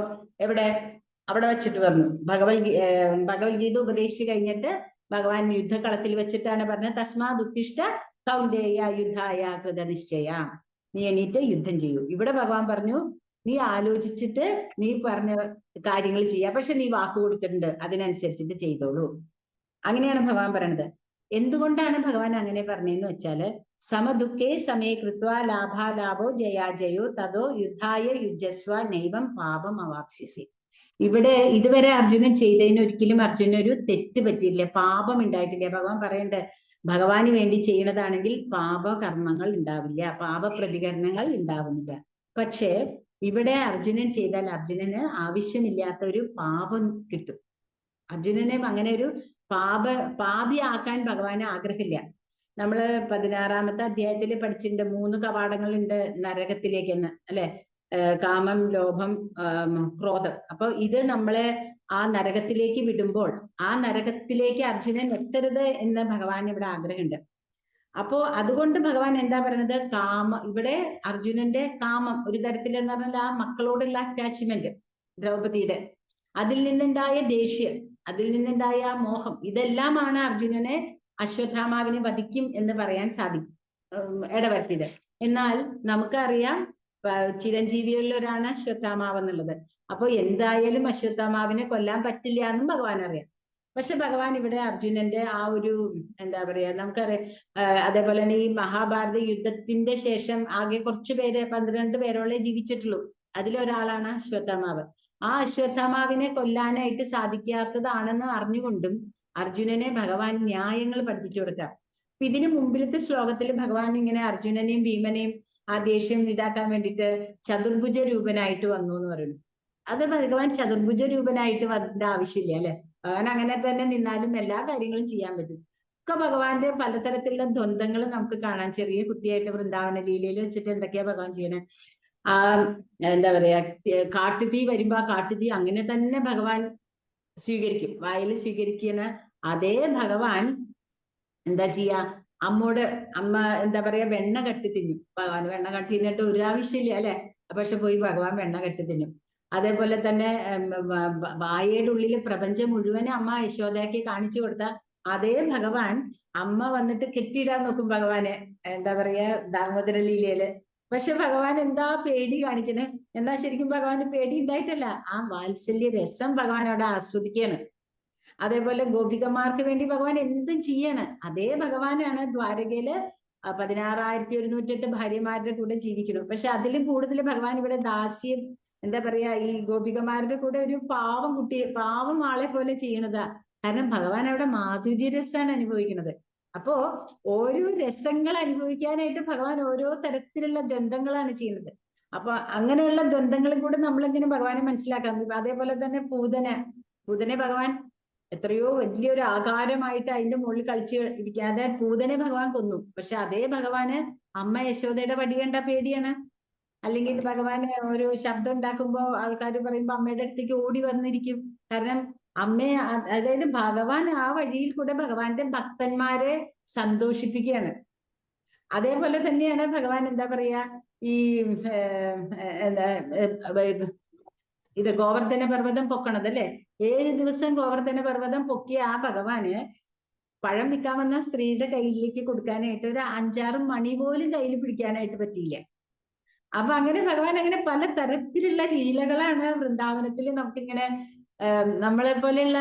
അവിടെ വെച്ചിട്ട് പറഞ്ഞു, ഭഗവത്ഗീത ഉപദേശിച്ചു കഴിഞ്ഞിട്ട് ഭഗവാൻ യുദ്ധകളത്തിൽ വെച്ചിട്ടാണ് പറഞ്ഞത്, തസ്മാത് ഉത്തിഷ്ഠ കൗന്ദേയ യുദ്ധായ കൃതനിശ്ചയ, നീ എണീറ്റ് യുദ്ധം ചെയ്യൂ. ഇവിടെ ഭഗവാൻ പറഞ്ഞു, നീ ആലോചിച്ചിട്ട് നീ പറഞ്ഞ കാര്യങ്ങൾ ചെയ്യാം, പക്ഷെ നീ വാക്ക് കൊടുത്തിട്ടുണ്ട്, അതിനനുസരിച്ചിട്ട് ചെയ്തോളൂ. അങ്ങനെയാണ് ഭഗവാൻ പറയണത്. എന്തുകൊണ്ടാണ് ഭഗവാൻ അങ്ങനെ പറഞ്ഞതെന്ന് വെച്ചാല്, സമദുഃഖേ സമേ കൃത്വാ ലാഭാലാഭോ ജയാജയോ തതോ യുദ്ധായ യുജസ്വ നൈവം പാപം അവാപ്സ്യസി. ഇവിടെ ഇതുവരെ അർജുനൻ ചെയ്തതിന് ഒരിക്കലും അർജുനൊരു തെറ്റ് പറ്റിയിട്ടില്ല, പാപം ഉണ്ടായിട്ടില്ല. ഭഗവാൻ പറയണ്ടേ, ഭഗവാന് വേണ്ടി ചെയ്യണതാണെങ്കിൽ പാപകർമ്മങ്ങൾ ഉണ്ടാവില്ല, പാപപ്രതികരണങ്ങൾ ഉണ്ടാവുന്നില്ല. പക്ഷേ ഇവിടെ അർജുനൻ ചെയ്താൽ അർജുനന് ആവശ്യമില്ലാത്ത ഒരു പാപം കിട്ടും. അർജുനനെ അങ്ങനെ ഒരു പാപിയാക്കാൻ ഭഗവാന് ആഗ്രഹമില്ല. നമ്മള് 16-ാമത്തെ അധ്യായത്തിൽ പഠിച്ചിട്ടുണ്ട്, 3 കവാടങ്ങളുണ്ട് നരകത്തിലേക്കെന്ന് അല്ലെ. കാമം, ലോഭം, ക്രോധം. അപ്പൊ ഇത് നമ്മളെ ആ നരകത്തിലേക്ക് വിടുമ്പോൾ ആ നരകത്തിലേക്ക് അർജുനൻ എത്തരുത് എന്ന് ഭഗവാൻ ഇവിടെ ആഗ്രഹമുണ്ട്. അപ്പോ അതുകൊണ്ട് ഭഗവാൻ എന്താ പറയുന്നത്, ഇവിടെ അർജുനന്റെ കാമം ഒരു തരത്തിൽ എന്ന് പറഞ്ഞാൽ ആ മക്കളോടുള്ള അറ്റാച്ച്മെന്റ്, ദ്രൗപദിയുടെ, അതിൽ നിന്നുണ്ടായ ദേഷ്യം, അതിൽ നിന്നുണ്ടായ മോഹം, ഇതെല്ലാമാണ് അർജുനനെ അശ്വത്ഥാമാവിനെ വധിക്കും എന്ന് പറയാൻ ഇടവരുത്തിയത്. എന്നാൽ നമുക്കറിയാം ചിരഞ്ജീവികളിൽ ഒരാണ് അശ്വത്ഥാമാവ് എന്നുള്ളത്. അപ്പൊ എന്തായാലും അശ്വത്ഥാമാവിനെ കൊല്ലാൻ പറ്റില്ല എന്നും ഭഗവാൻ അറിയാം. പക്ഷെ ഭഗവാൻ ഇവിടെ അർജുനന്റെ ആ ഒരു എന്താ പറയാ, നമുക്കറിയാം അതേപോലെ തന്നെ ഈ മഹാഭാരത യുദ്ധത്തിന്റെ ശേഷം ആകെ കുറച്ചു പേര് 12 പേരോളെ ജീവിച്ചിട്ടുള്ളൂ. അതിലൊരാളാണ് അശ്വത്ഥാമാവ്. ആ അശ്വത്ഥാമാവിനെ കൊല്ലാനായിട്ട് സാധിക്കാത്തതാണെന്ന് അറിഞ്ഞുകൊണ്ടും അർജുനനെ ഭഗവാൻ ന്യായങ്ങൾ പഠിപ്പിച്ചു കൊടുക്കാം. അപ്പൊ ഇതിനു മുമ്പിലത്തെ ശ്ലോകത്തിൽ ഭഗവാൻ ഇങ്ങനെ അർജുനനെയും ഭീമനെയും ആ ദേഷ്യം ഇതാക്കാൻ വേണ്ടിയിട്ട് ചതുർഭുജ രൂപനായിട്ട് വന്നു എന്ന് പറയുന്നു. അത് ഭഗവാൻ ചതുർഭുജ രൂപനായിട്ട് വരേണ്ട ആവശ്യമില്ല അല്ലെ. ഭഗവാൻ അങ്ങനെ തന്നെ നിന്നാലും എല്ലാ കാര്യങ്ങളും ചെയ്യാൻ പറ്റും. ഒക്കെ ഭഗവാന്റെ പലതരത്തിലുള്ള ദ്വന്ദ്ങ്ങൾ നമുക്ക് കാണാം. ചെറിയ കുട്ടിയായിട്ട് വൃന്ദാവന ലീലയിൽ വെച്ചിട്ട് എന്തൊക്കെയാ ഭഗവാൻ ചെയ്യണേ. ആ എന്താ പറയാ, കാട്ടുതീ വരുമ്പോ ആ കാട്ടുതീ അങ്ങനെ തന്നെ ഭഗവാൻ സ്വീകരിക്കും, വായിൽ സ്വീകരിക്കുന്ന അതേ ഭഗവാൻ എന്താ ചെയ്യാ, അമ്മ എന്താ പറയാ വെണ്ണ കട്ടി തിന്നും. ഭഗവാൻ വെണ്ണ കട്ടി തിന്നിട്ട് ഒരു ആവശ്യമില്ല അല്ലെ. പക്ഷെ പോയി ഭഗവാൻ വെണ്ണ കട്ടി തിന്നും. അതേപോലെ തന്നെ വായയുടെ ഉള്ളിലെ പ്രപഞ്ചം മുഴുവനും അമ്മ യശോദയ്ക്ക് കാണിച്ചു കൊടുത്ത അതേ ഭഗവാൻ അമ്മ വന്നിട്ട് കെട്ടിയിടാൻ നോക്കും ഭഗവാനെ, എന്താ പറയാ ദാമോദര ലീലയില്. പക്ഷെ ഭഗവാൻ എന്താ പേടി കാണിക്കണേ. എന്താ ശരിക്കും ഭഗവാന് പേടി ഉണ്ടായിട്ടല്ല, ആ വാത്സല്യ രസം ഭഗവാൻ അവിടെ ആസ്വദിക്കുകയാണ്. അതേപോലെ ഗോപികമാർക്ക് വേണ്ടി ഭഗവാൻ എന്തും ചെയ്യാണ്. അതേ ഭഗവാനാണ് ദ്വാരകയില് 16,108 ഭാര്യമാരുടെ കൂടെ ജീവിക്കണം. പക്ഷെ അതിലും കൂടുതൽ ഭഗവാൻ ഇവിടെ ദാസ്യം, എന്താ പറയാ, ഈ ഗോപികമാരുടെ കൂടെ ഒരു പാവം കുട്ടിയെ, പാവം ആളെ പോലെ ചെയ്യണതാ. കാരണം ഭഗവാൻ അവിടെ മാധുര്യ രസമാണ് അനുഭവിക്കുന്നത്. അപ്പോ ഓരോ രസങ്ങൾ അനുഭവിക്കാനായിട്ട് ഭഗവാൻ ഓരോ തരത്തിലുള്ള ദ്വന്ദ്ങ്ങളാണ് ചെയ്യുന്നത്. അപ്പൊ അങ്ങനെയുള്ള ദ്വന്ദ്ങ്ങളും കൂടെ നമ്മളെങ്ങനെ ഭഗവാനെ മനസ്സിലാക്കാം. അതേപോലെ തന്നെ പൂതനെ ഭഗവാൻ എത്രയോ വലിയൊരു ആകാരമായിട്ട് അതിന്റെ മുകളിൽ കളിച്ച് ഇരിക്കാതെ പൂതനെ ഭഗവാൻ കൊന്നു. പക്ഷെ അതേ ഭഗവാന് അമ്മ യശോദയുടെ വടി കണ്ട പേടിയാണ്. അല്ലെങ്കിൽ ഭഗവാന് ഒരു ശബ്ദം ഉണ്ടാക്കുമ്പോ ആൾക്കാർ പറയുമ്പോ അമ്മയുടെ അടുത്തേക്ക് ഓടി വന്നിരിക്കും. കാരണം അമ്മയെ, അതായത് ഭഗവാൻ ആ വഴിയിൽ കൂടെ ഭഗവാന്റെ ഭക്തന്മാരെ സന്തോഷിപ്പിക്കുകയാണ്. അതേപോലെ തന്നെയാണ് ഭഗവാൻ എന്താ പറയാ, ഈ ഇത് ഗോവർദ്ധന പർവ്വതം പൊക്കണത് അല്ലെ. 7 ദിവസം ഗോവർദ്ധന പർവ്വതം പൊക്കിയ ആ ഭഗവാന് പഴം വിൽക്കാൻ വന്ന സ്ത്രീയുടെ കയ്യിലേക്ക് കൊടുക്കാനായിട്ട് ഒരു 5-6 മണി പോലും കയ്യിൽ പിടിക്കാനായിട്ട് പറ്റിയില്ല. അപ്പൊ അങ്ങനെ ഭഗവാൻ അങ്ങനെ പല തരത്തിലുള്ള ലീലകളാണ് വൃന്ദാവനത്തിൽ നമുക്കിങ്ങനെ നമ്മളെ പോലെയുള്ള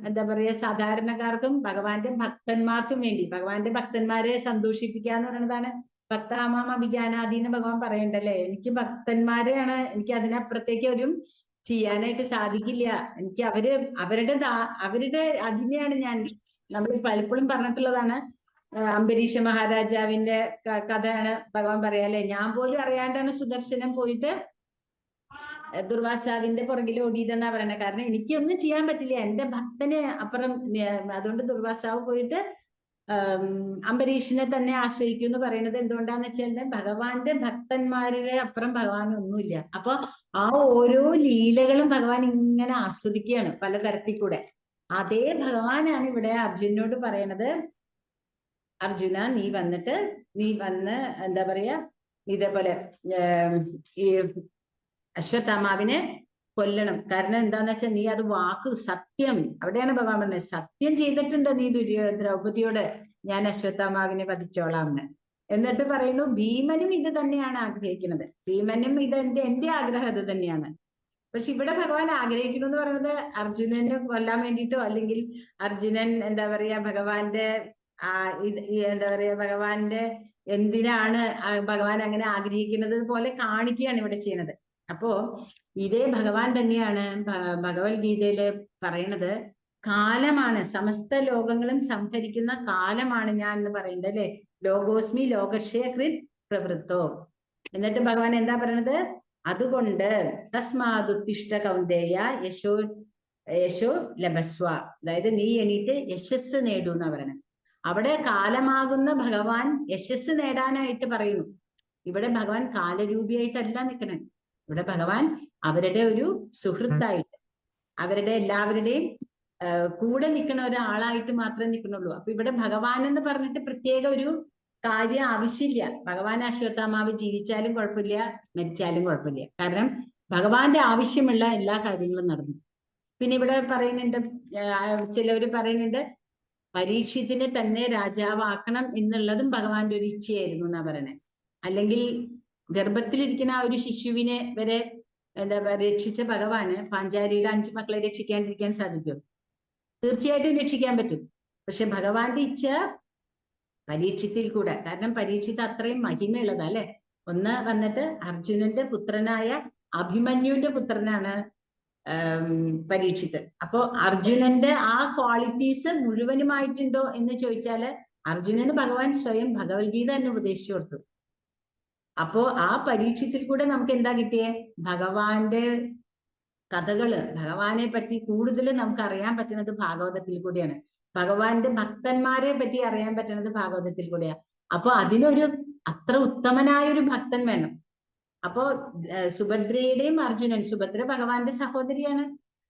എന്താ പറയാ സാധാരണക്കാർക്കും ഭഗവാന്റെ ഭക്തന്മാർക്കും വേണ്ടി, ഭഗവാന്റെ ഭക്തന്മാരെ സന്തോഷിപ്പിക്കുക എന്ന് പറയുന്നതാണ് ഭക്താമാം അഭിജാനാദി എന്ന് ഭഗവാൻ പറയണ്ടല്ലേ. എനിക്ക് ഭക്തന്മാരെയാണ്, എനിക്ക് അതിനപ്പുറത്തേക്ക് ഒരു ചെയ്യാനായിട്ട് സാധിക്കില്ല. എനിക്ക് അവരുടെ അടിമയാണ് ഞാൻ. നമ്മൾ പലപ്പോഴും പറഞ്ഞിട്ടുള്ളതാണ്. അംബരീഷ മഹാരാജാവിന്റെ കഥയാണ് ഭഗവാൻ പറയാല്ലേ. ഞാൻ പോലും അറിയാണ്ടാണ് സുദർശനം പോയിട്ട് ദുർവാസാവിന്റെ പുറകിൽ ഓടിയതെന്നാ പറയണേ. കാരണം എനിക്കൊന്നും ചെയ്യാൻ പറ്റില്ല, എന്റെ ഭക്തന് അപ്പുറം. അതുകൊണ്ട് ദുർവാസാവ് പോയിട്ട് അംബരീഷിനെ തന്നെ ആശ്രയിക്കും എന്ന് പറയുന്നത് എന്തുകൊണ്ടാന്ന് വെച്ചാൽ ഭഗവാന്റെ ഭക്തന്മാരുടെ അപ്പുറം ഭഗവാൻ ഒന്നുമില്ല. അപ്പൊ ആ ഓരോ ലീലകളും ഭഗവാൻ ഇങ്ങനെ ആസ്വദിക്കുകയാണ് പലതരത്തിൽ കൂടെ. അതേ ഭഗവാനാണ് ഇവിടെ അർജുനോട് പറയണത്, അർജുന നീ വന്ന് എന്താ പറയാ, ഇതേപോലെ ഈ അശ്വത്ഥാമാവിനെ കൊല്ലണം. കാരണം എന്താന്ന് വെച്ചാൽ നീ അത് സത്യം, അവിടെയാണ് ഭഗവാൻ പറഞ്ഞത്, സത്യം ചെയ്തിട്ടുണ്ട് നീ ദ്രൗപദിയോട്, ഞാൻ അശ്വത്ഥാമാവിനെ വധിച്ചോളാം എന്ന്. എന്നിട്ട് പറയുന്നു ഭീമനും ഇത് തന്നെയാണ് ആഗ്രഹിക്കുന്നത്. ഭീമനും എന്റെ ആഗ്രഹം അത് തന്നെയാണ്. പക്ഷെ ഇവിടെ ഭഗവാൻ ആഗ്രഹിക്കുന്നു എന്ന് പറയുന്നത് അർജുനനെ കൊല്ലാൻ വേണ്ടിയിട്ടോ, അല്ലെങ്കിൽ അർജുനൻ എന്താ പറയാ ഭഗവാന്റെ എന്താ പറയാ ഭഗവാന്റെ എന്തിനാണ് ഭഗവാൻ അങ്ങനെ ആഗ്രഹിക്കുന്നത് പോലെ കാണിക്കുകയാണ് ഇവിടെ ചെയ്യുന്നത്. അപ്പോ ഇതേ ഭഗവാൻ തന്നെയാണ് ഭഗവത്ഗീതയില് പറയണത്, കാലമാണ്, സമസ്ത ലോകങ്ങളും സംഹരിക്കുന്ന കാലമാണ് ഞാൻ എന്ന് പറയുന്നത് അല്ലെ. ലോകോസ്മി ലോകക്ഷയകൃത് പ്രവൃത്തോ. എന്നിട്ട് ഭഗവാൻ എന്താ പറയണത്, അതുകൊണ്ട് തസ്മാദുത്തിഷ്ഠ കൗന്ദേയ യശോ ലഭസ്വ, അതായത് നീ എണീറ്റ് യശസ് നേടൂ എന്നാ പറയണത്. അവിടെ കാലമാകുന്ന ഭഗവാൻ യശസ് നേടാനായിട്ട് പറയുന്നു. ഇവിടെ ഭഗവാൻ കാലരൂപിയായിട്ടല്ല നിൽക്കണേ. ഇവിടെ ഭഗവാൻ അവരുടെ ഒരു സുഹൃത്തായിട്ട്, അവരുടെ എല്ലാവരുടെയും കൂടെ നിൽക്കുന്ന ഒരാളായിട്ട് മാത്രമേ നിൽക്കുന്നുള്ളൂ. അപ്പൊ ഇവിടെ ഭഗവാൻ എന്ന് പറഞ്ഞിട്ട് പ്രത്യേക ഒരു കാര്യം ആവശ്യമില്ല. ഭഗവാൻ അശ്വത്ഥാമാവ് ജീവിച്ചാലും കുഴപ്പമില്ല, മരിച്ചാലും കുഴപ്പമില്ല. കാരണം ഭഗവാന്റെ ആവശ്യമുള്ള എല്ലാ കാര്യങ്ങളും നടന്നു. പിന്നെ ഇവിടെ പറയുന്നുണ്ട്, ചിലവര് പറയുന്നുണ്ട് പരീക്ഷത്തിനെ തന്നെ രാജാവാക്കണം എന്നുള്ളതും ഭഗവാന്റെ ഒരു ഇച്ഛയായിരുന്നു എന്നാ പറയണേ. അല്ലെങ്കിൽ ഗർഭത്തിലിരിക്കുന്ന ആ ഒരു ശിശുവിനെ വരെ എന്താ പറയുക രക്ഷിച്ച ഭഗവാന് പാഞ്ചാലിയുടെ 5 മക്കളെ രക്ഷിക്കാണ്ടിരിക്കാൻ സാധിക്കും? തീർച്ചയായിട്ടും രക്ഷിക്കാൻ പറ്റും. പക്ഷെ ഭഗവാന്റെ ഇച്ഛ പരീക്ഷത്തിൽ കൂടെ, കാരണം പരീക്ഷിത്ത് അത്രയും മഹിമയുള്ളതാ അല്ലെ. ഒന്ന് വന്നിട്ട് അർജുനന്റെ പുത്രനായ അഭിമന്യുവിന്റെ പുത്രനാണ് പരീക്ഷിത്ത്. അപ്പോ അർജുനന്റെ ആ ക്വാളിറ്റീസ് മുഴുവനുമായിട്ടുണ്ടോ എന്ന് ചോദിച്ചാല് അർജുനന് ഭഗവാൻ സ്വയം ഭഗവത്ഗീത തന്നെ ഉപദേശിച്ചു കൊടുത്തു. അപ്പോ ആ പരീക്ഷത്തിൽ കൂടെ നമുക്ക് എന്താ കിട്ടിയേ? ഭഗവാന്റെ കഥകള്, ഭഗവാനെ പറ്റി കൂടുതൽ നമുക്ക് അറിയാൻ പറ്റുന്നത് ഭാഗവതത്തിൽ കൂടിയാണ്. ഭഗവാന്റെ ഭക്തന്മാരെ പറ്റി അറിയാൻ പറ്റുന്നത് ഭാഗവതത്തിൽ കൂടെയാണ്. അപ്പൊ അതിനൊരു അത്ര ഉത്തമനായ ഒരു ഭക്തൻ വേണം. അപ്പോ സുഭദ്രയുടെയും അർജുനൻ, സുഭദ്ര ഭഗവാന്റെ സഹോദരിയാണ്.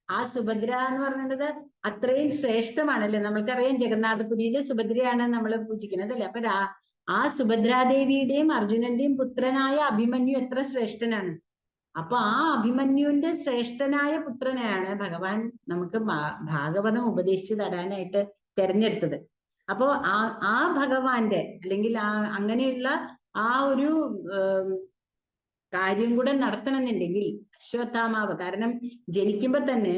ആ സുഭദ്ര എന്ന് പറയുന്നത് അത്രയും ശ്രേഷ്ഠമാണല്ലേ. നമ്മൾക്കറിയാം ജഗന്നാഥപുരിയിലെ സുഭദ്രയാണ് നമ്മൾ പൂജിക്കുന്നത് അല്ലെ. അപ്പൊ ആ സുഭദ്രാദേവിയുടെയും അർജുനന്റെയും പുത്രനായ അഭിമന്യു എത്ര ശ്രേഷ്ഠനാണ്. അപ്പൊ ആ അഭിമന്യുവിന്റെ ശ്രേഷ്ഠനായ പുത്രനെയാണ് ഭഗവാൻ നമുക്ക് ഭാഗവതം ഉപദേശിച്ചു തരാനായിട്ട് തെരഞ്ഞെടുത്തത്. അപ്പോ ആ ഭഗവാന്റെ അല്ലെങ്കിൽ അങ്ങനെയുള്ള ആ ഒരു കാര്യം കൂടെ നടത്തണമെന്നുണ്ടെങ്കിൽ അശ്വത്ഥാമാവ്, കാരണം ജനിക്കുമ്പോ തന്നെ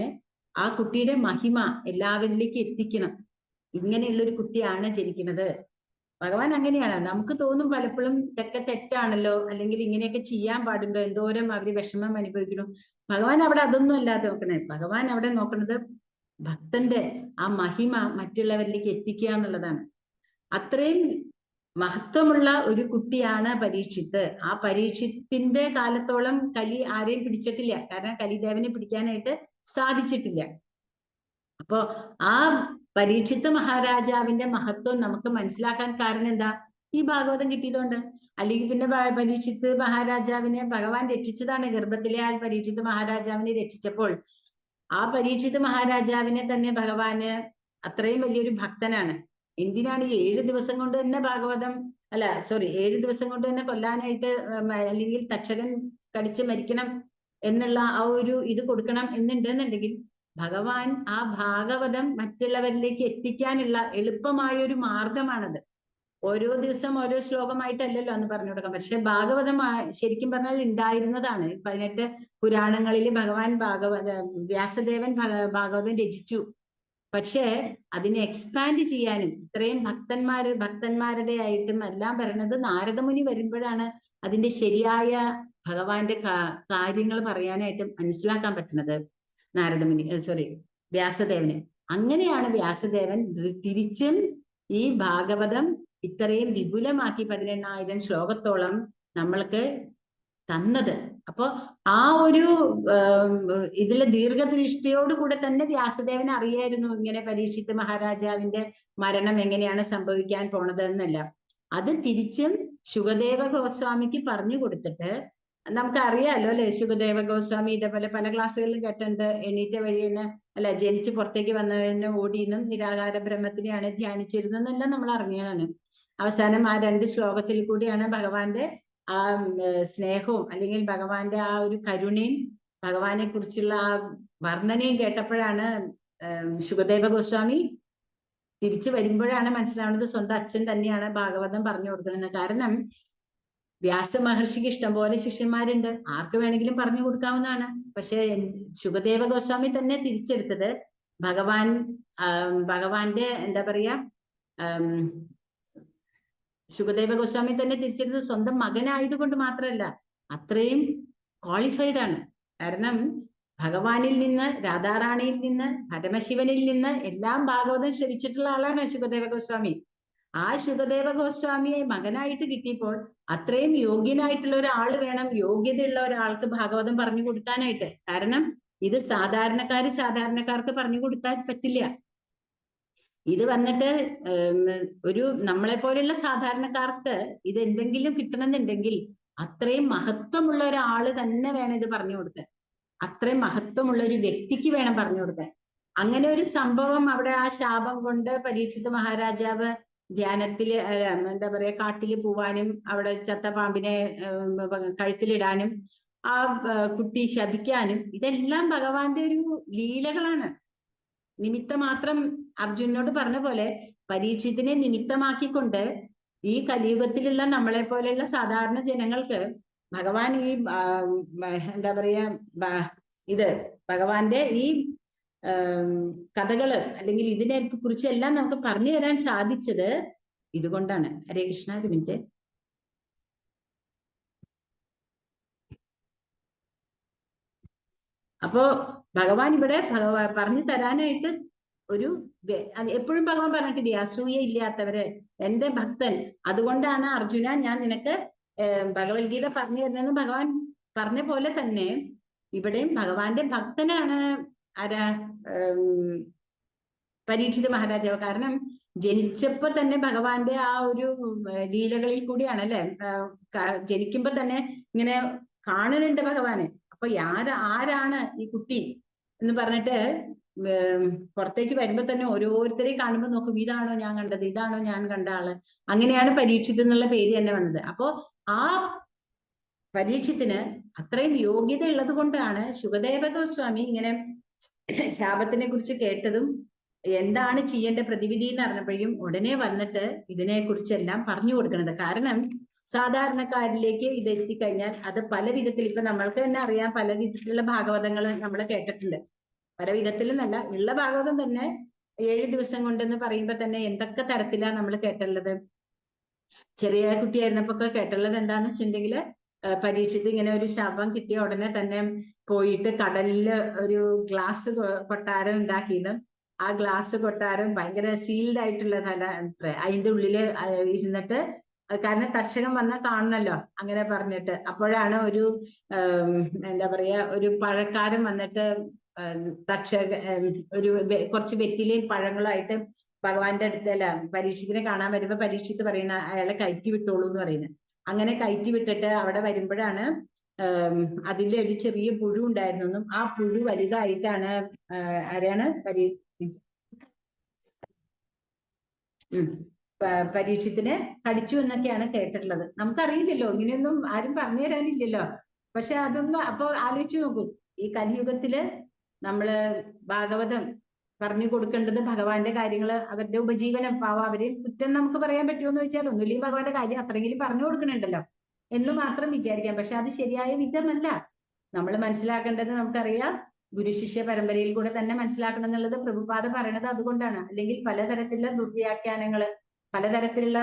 ആ കുട്ടിയുടെ മഹിമ എല്ലാവരിലേക്ക് എത്തിക്കണം. ഇങ്ങനെയുള്ള ഒരു കുട്ടിയാണ് ജനിക്കുന്നത്. ഭഗവാൻ അങ്ങനെയാണ്. നമുക്ക് തോന്നും പലപ്പോഴും ഇതൊക്കെ തെറ്റാണല്ലോ, അല്ലെങ്കിൽ ഇങ്ങനെയൊക്കെ ചെയ്യാൻ പാടുണ്ടോ, എന്തോരം അവര് വിഷമം അനുഭവിക്കുന്നു. ഭഗവാൻ അവിടെ അതൊന്നും അല്ലാതെ നോക്കണേ. ഭഗവാൻ അവിടെ നോക്കുന്നത് ഭക്തന്റെ ആ മഹിമ മറ്റുള്ളവരിലേക്ക് എത്തിക്കുക എന്നുള്ളതാണ്. അത്രയും മഹത്വമുള്ള ഒരു കുട്ടിയാണ് പരീക്ഷിത്ത്. ആ പരീക്ഷത്തിന്റെ കാലത്തോളം കലി ആരെയും പിടിച്ചിട്ടില്ല. കാരണം കലിദേവനെ പിടിക്കാനായിട്ട് സാധിച്ചിട്ടില്ല. അപ്പോ ആ പരീക്ഷിത്ത് മഹാരാജാവിന്റെ മഹത്വം നമുക്ക് മനസ്സിലാക്കാൻ കാരണം എന്താ? ഈ ഭാഗവതം കിട്ടിയതുകൊണ്ട്. അല്ലെങ്കിൽ പിന്നെ പരീക്ഷിത്ത് മഹാരാജാവിനെ ഭഗവാൻ രക്ഷിച്ചതാണ്. ഗർഭത്തിലെ ആ പരീക്ഷിത്ത് മഹാരാജാവിനെ രക്ഷിച്ചപ്പോൾ ആ പരീക്ഷിത്ത് മഹാരാജാവിനെ തന്നെ ഭഗവാന് അത്രയും വലിയൊരു ഭക്തനാണ്. എന്തിനാണ് 7 ദിവസം കൊണ്ട് തന്നെ 7 ദിവസം കൊണ്ട് തന്നെ കൊല്ലാനായിട്ട്, അല്ലെങ്കിൽ തക്ഷകൻ കടിച്ച് മരിക്കണം എന്നുള്ള ആ ഒരു ഇത് കൊടുക്കണം എന്നുണ്ടെന്നുണ്ടെങ്കിൽ ഭഗവാൻ ആ ഭാഗവതം മറ്റുള്ളവരിലേക്ക് എത്തിക്കാനുള്ള എളുപ്പമായ ഒരു മാർഗമാണത്. ഓരോ ദിവസം ഓരോ ശ്ലോകമായിട്ടല്ലല്ലോ അന്ന് പറഞ്ഞു കൊടുക്കാം. പക്ഷെ ഭാഗവതം ശരിക്കും പറഞ്ഞാൽ ഉണ്ടായിരുന്നതാണ്. 18 പുരാണങ്ങളിൽ ഭഗവാൻ വ്യാസദേവൻ ഭാഗവതം രചിച്ചു. പക്ഷേ അതിനെ എക്സ്പാൻഡ് ചെയ്യാനും ഇത്രയും ഭക്തന്മാരുടെ ആയിട്ടും എല്ലാം പറയുന്നത് നാരദമുനി വരുമ്പോഴാണ് അതിന്റെ ശരിയായ ഭഗവാന്റെ കാര്യങ്ങൾ പറയാനായിട്ട് മനസ്സിലാക്കാൻ പറ്റുന്നത് വ്യാസദേവന്. അങ്ങനെയാണ് വ്യാസദേവൻ തിരിച്ചും ഈ ഭാഗവതം ഇത്രയും വിപുലമാക്കി 18,000 ശ്ലോകത്തോളം നമ്മൾക്ക് തന്നത്. അപ്പൊ ആ ഒരു ഇതിലെ ദീർഘദൃഷ്ടിയോടുകൂടെ തന്നെ വ്യാസദേവൻ അറിയായിരുന്നു ഇങ്ങനെ പരീക്ഷിത്ത് മഹാരാജാവിന്റെ മരണം എങ്ങനെയാണ് സംഭവിക്കാൻ പോണത് എന്നല്ല. അത് തിരിച്ചും ശുകദേവ ഗോസ്വാമിക്ക് പറഞ്ഞു കൊടുത്തിട്ട്, നമുക്കറിയാലോ അല്ലെ, ശുകദേവ ഗോസ്വാമി ഇതേപോലെ പല ക്ലാസ്സുകളിലും കേട്ടത് എണീറ്റ വഴി തന്നെ അല്ല, ജനിച്ച് പുറത്തേക്ക് വന്നതിന് ഓടിയെന്നും നിരാകാര ബ്രഹ്മത്തിനെയാണ് ധ്യാനിച്ചിരുന്നെന്നെല്ലാം നമ്മൾ അറിഞ്ഞതാണ്. അവസാനം ആ 2 ശ്ലോകത്തിൽ കൂടിയാണ് ഭഗവാന്റെ ആ സ്നേഹവും അല്ലെങ്കിൽ ഭഗവാന്റെ ആ ഒരു കരുണയും ഭഗവാനെ കുറിച്ചുള്ള ആ വർണ്ണനയും കേട്ടപ്പോഴാണ് ശുകദേവ ഗോസ്വാമി തിരിച്ചു വരുമ്പോഴാണ് മനസ്സിലാവുന്നത് സ്വന്തം അച്ഛൻ തന്നെയാണ് ഭാഗവതം പറഞ്ഞു കൊടുക്കുന്നത്. കാരണം വ്യാസ മഹർഷിക്ക് ഇഷ്ടംപോലെ ശിഷ്യന്മാരുണ്ട്, ആർക്ക് വേണമെങ്കിലും പറഞ്ഞു കൊടുക്കാവുന്നതാണ്. പക്ഷെ ശുകദേവ ഗോസ്വാമി തന്നെ തിരിച്ചെടുത്തത് ഭഗവാന്റെ എന്താ പറയാ, ശുകദേവ ഗോസ്വാമി തന്നെ തിരിച്ചെടുത്തത് സ്വന്തം മകനായതുകൊണ്ട് മാത്രമല്ല, അത്രയും ക്വാളിഫൈഡ് ആണ്. കാരണം ഭഗവാനിൽ നിന്ന്, രാധാറാണിയിൽ നിന്ന്, പരമശിവനിൽ നിന്ന് എല്ലാം ഭാഗവതം ശ്രവിച്ചിട്ടുള്ള ആളാണ് ശുകദേവ ഗോസ്വാമി. ആ ശുകദേവ ഗോസ്വാമിയെ മകനായിട്ട് കിട്ടിയപ്പോൾ അത്രയും യോഗ്യനായിട്ടുള്ള ഒരാൾ വേണം, യോഗ്യതയുള്ള ഒരാൾക്ക് ഭാഗവതം പറഞ്ഞു കൊടുക്കാനായിട്ട്. കാരണം ഇത് സാധാരണക്കാർക്ക് പറഞ്ഞു കൊടുക്കാൻ പറ്റില്ല. ഇത് വന്നിട്ട് ഒരു നമ്മളെ പോലെയുള്ള സാധാരണക്കാർക്ക് ഇത് എന്തെങ്കിലും കിട്ടണമെന്നുണ്ടെങ്കിൽ അത്രയും മഹത്വമുള്ള ഒരാള് തന്നെ വേണം ഇത് പറഞ്ഞു കൊടുക്കാൻ. അത്രയും മഹത്വമുള്ള ഒരു വ്യക്തിക്ക് വേണം പറഞ്ഞു കൊടുക്കാൻ. അങ്ങനെ ഒരു സംഭവം അവിടെ ആ ശാപം കൊണ്ട് പരീക്ഷിത്ത് മഹാരാജാവ് ധ്യാനത്തില് എന്താ പറയാ കാട്ടില് പോവാനും അവിടെ ചത്ത പാമ്പിനെ കഴുത്തിലിടാനും ആ കുട്ടി ശപിക്കാനും ഇതെല്ലാം ഭഗവാന്റെ ഒരു ലീലകളാണ്. നിമിത്തമാത്രം അർജുനനോട് പറഞ്ഞ പോലെ പരീക്ഷത്തിനെ നിമിത്തമാക്കിക്കൊണ്ട് ഈ കലിയുഗത്തിലുള്ള നമ്മളെ പോലെയുള്ള സാധാരണ ജനങ്ങൾക്ക് ഭഗവാൻ ഈ എന്താ പറയാ ഇത് ഭഗവാന്റെ ഈ കഥകള് അല്ലെങ്കിൽ ഇതിനെ കുറിച്ചെല്ലാം നമുക്ക് പറഞ്ഞു തരാൻ സാധിച്ചത് ഇതുകൊണ്ടാണ്. ഹരേ കൃഷ്ണ. ഒരു മിനിറ്റ്. അപ്പോ ഭഗവാൻ ഇവിടെ പറഞ്ഞു തരാനായിട്ട് ഒരു എപ്പോഴും ഭഗവാൻ പറഞ്ഞിട്ടില്ലേ, അസൂയ ഇല്ലാത്തവര് എന്റെ ഭക്തൻ, അതുകൊണ്ടാണ് അർജുന ഞാൻ നിനക്ക് ഭഗവത്ഗീത പറഞ്ഞു തരുന്നതെന്ന് ഭഗവാൻ പറഞ്ഞ പോലെ തന്നെ ഇവിടെയും ഭഗവാന്റെ ഭക്തനാണ് ആരാ, പരീക്ഷിത് മഹാരാജാവ്. കാരണം ജനിച്ചപ്പോ തന്നെ ഭഗവാന്റെ ആ ഒരു ലീലകളിൽ കൂടിയാണ് അല്ലെ, ജനിക്കുമ്പോ തന്നെ ഇങ്ങനെ കാണുന്നുണ്ട് ഭഗവാന്. അപ്പൊ ആരാണ് ഈ കുട്ടി എന്ന് പറഞ്ഞിട്ട് പുറത്തേക്ക് വരുമ്പോ തന്നെ ഓരോരുത്തരെയും കാണുമ്പോ നോക്കും, ഇതാണോ ഞാൻ കണ്ടത്, ഇതാണോ ഞാൻ കണ്ട ആള്. അങ്ങനെയാണ് പരീക്ഷിത് എന്നുള്ള പേര് തന്നെ വന്നത്. അപ്പോ ആ പരീക്ഷത്തിന് അത്രയും യോഗ്യത ഉള്ളത് കൊണ്ടാണ് ശുകദേവ ഗോസ്വാമി ഇങ്ങനെ ശാപത്തിനെ കുറിച്ച് കേട്ടതും എന്താണ് ചെയ്യേണ്ട പ്രതിവിധി എന്ന് അറിഞ്ഞപ്പോഴും ഉടനെ വന്നിട്ട് ഇതിനെ കുറിച്ചെല്ലാം പറഞ്ഞു കൊടുക്കുന്നത്. കാരണം സാധാരണക്കാരിലേക്ക് ഇത് എത്തിക്കഴിഞ്ഞാൽ അത് പല വിധത്തിൽ, ഇപ്പൊ നമ്മൾക്ക് തന്നെ അറിയാം, പല വിധത്തിലുള്ള ഭാഗവതങ്ങൾ നമ്മൾ കേട്ടിട്ടുണ്ട്. പല വിധത്തിലെന്നല്ല, ഉള്ള ഭാഗവതം തന്നെ 7 ദിവസം കൊണ്ടെന്ന് പറയുമ്പോ തന്നെ എന്തൊക്കെ തരത്തിലാണ് നമ്മൾ കേട്ടുള്ളത്. ചെറിയ കുട്ടിയായിരുന്നപ്പോ ഒക്കെ കേട്ടുള്ളത് എന്താന്ന് വെച്ചിട്ടുണ്ടെങ്കിൽ, പരീക്ഷിച്ച് ഇങ്ങനെ ഒരു ശവം കിട്ടിയ ഉടനെ തന്നെ പോയിട്ട് കടലില് ഒരു ഗ്ലാസ് കൊട്ടാരം ഉണ്ടാക്കിയത്. ആ ഗ്ലാസ് കൊട്ടാരം ഭയങ്കര സീൽഡ് ആയിട്ടുള്ള അതിന്റെ ഉള്ളില് ഇരുന്നിട്ട്, കാരണം തക്ഷകം വന്നാൽ കാണണല്ലോ അങ്ങനെ പറഞ്ഞിട്ട്. അപ്പോഴാണ് ഒരു എന്താ പറയാ, ഒരു പഴക്കാരൻ വന്നിട്ട് ഒരു കുറച്ച് വെറ്റിലയും പഴങ്ങളുമായിട്ട് ഭഗവാന്റെ അടുത്തല്ല പരീക്ഷിത്തിനെ കാണാൻ വരുമ്പോ പരീക്ഷിത്ത് പറയുന്ന അയാളെ കയറ്റി വിട്ടോളൂ എന്ന് പറയുന്നത്. അങ്ങനെ കയറ്റി വിട്ടിട്ട് അവിടെ വരുമ്പോഴാണ് അതിലൊരു ചെറിയ പുഴു ഉണ്ടായിരുന്നു. ആ പുഴു വലുതായിട്ടാണ് ആരെയാണ് പരീക്ഷത്തിന് കടിച്ചു എന്നൊക്കെയാണ് കേട്ടിട്ടുള്ളത്. നമുക്കറിയില്ലല്ലോ, ഇങ്ങനെയൊന്നും ആരും പറഞ്ഞു തരാനില്ലല്ലോ. പക്ഷെ അതൊന്നും അപ്പൊ ആലോചിച്ച് നോക്കൂ, ഈ കലിയുഗത്തില് നമ്മള് ഭാഗവതം പറഞ്ഞു കൊടുക്കേണ്ടത് ഭഗവാന്റെ കാര്യങ്ങള്, അവരുടെ ഉപജീവനം, പാവം അവരെ കുറ്റം നമുക്ക് പറയാൻ പറ്റുമോ എന്ന് വെച്ചാൽ ഒന്നുമില്ലെങ്കിൽ ഭഗവാന്റെ കാര്യം അത്രയെങ്കിലും പറഞ്ഞു കൊടുക്കണുണ്ടല്ലോ എന്ന് മാത്രം വിചാരിക്കാം. പക്ഷെ അത് ശരിയായ വിധമല്ല. നമ്മൾ മനസ്സിലാക്കേണ്ടത് നമുക്കറിയാം, ഗുരുശിഷ്യ പരമ്പരയിൽ കൂടെ തന്നെ മനസ്സിലാക്കണം എന്നുള്ളത് പ്രഭുപാദ പറയണത് അതുകൊണ്ടാണ്. അല്ലെങ്കിൽ പലതരത്തിലുള്ള ദുർവ്യാഖ്യാനങ്ങള്, പലതരത്തിലുള്ള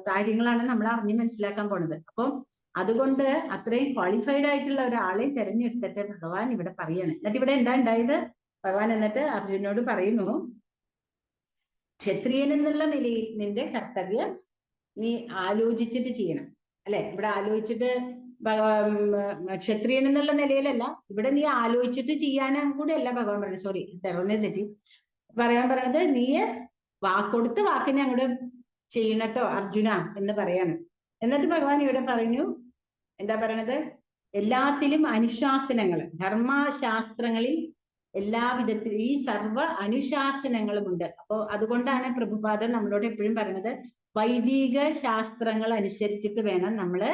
കാര്യങ്ങളാണ് നമ്മൾ അറിഞ്ഞ് മനസ്സിലാക്കാൻ പോണത്. അപ്പം അതുകൊണ്ട് അത്രയും ക്വാളിഫൈഡ് ആയിട്ടുള്ള ഒരാളെ തെരഞ്ഞെടുത്തിട്ട് ഭഗവാൻ ഇവിടെ പറയാണ്. എന്നിട്ട് ഇവിടെ എന്താ ഉണ്ടായത്, ഭഗവാൻ എന്നിട്ട് അർജുനോട് പറയുന്നു, ക്ഷത്രിയൻ എന്നുള്ള നിലയിൽ നിന്റെ കർത്തവ്യം നീ ആലോചിച്ചിട്ട് ചെയ്യണം. അല്ലെ, ഇവിടെ ആലോചിച്ചിട്ട് ക്ഷത്രിയൻ എന്നുള്ള നിലയിലല്ല, ഇവിടെ നീ ആലോചിച്ചിട്ട് ചെയ്യാനും കൂടെ അല്ല ഭഗവാൻ പറയുന്നത്. സോറി, തെറന്നെ തെറ്റി പറയാൻ പറയണത്, നീ വാക്കൊടുത്ത വാക്കിനെ അങ്ങോട്ട് ചെയ്യണട്ടോ അർജുന എന്ന് പറയാണ്. എന്നിട്ട് ഭഗവാൻ ഇവിടെ പറഞ്ഞു, എന്താ പറയണത്, എല്ലാത്തിലും അനുശാസനങ്ങൾ, ധർമ്മശാസ്ത്രങ്ങളിൽ എല്ലാ വിധത്തിലും ഈ സർവ അനുശാസനങ്ങളും ഉണ്ട്. അപ്പോ അതുകൊണ്ടാണ് പ്രഭുപാദൻ നമ്മളോട് എപ്പോഴും പറയുന്നത്, വൈദിക ശാസ്ത്രങ്ങൾ അനുസരിച്ചിട്ട് വേണം നമ്മള്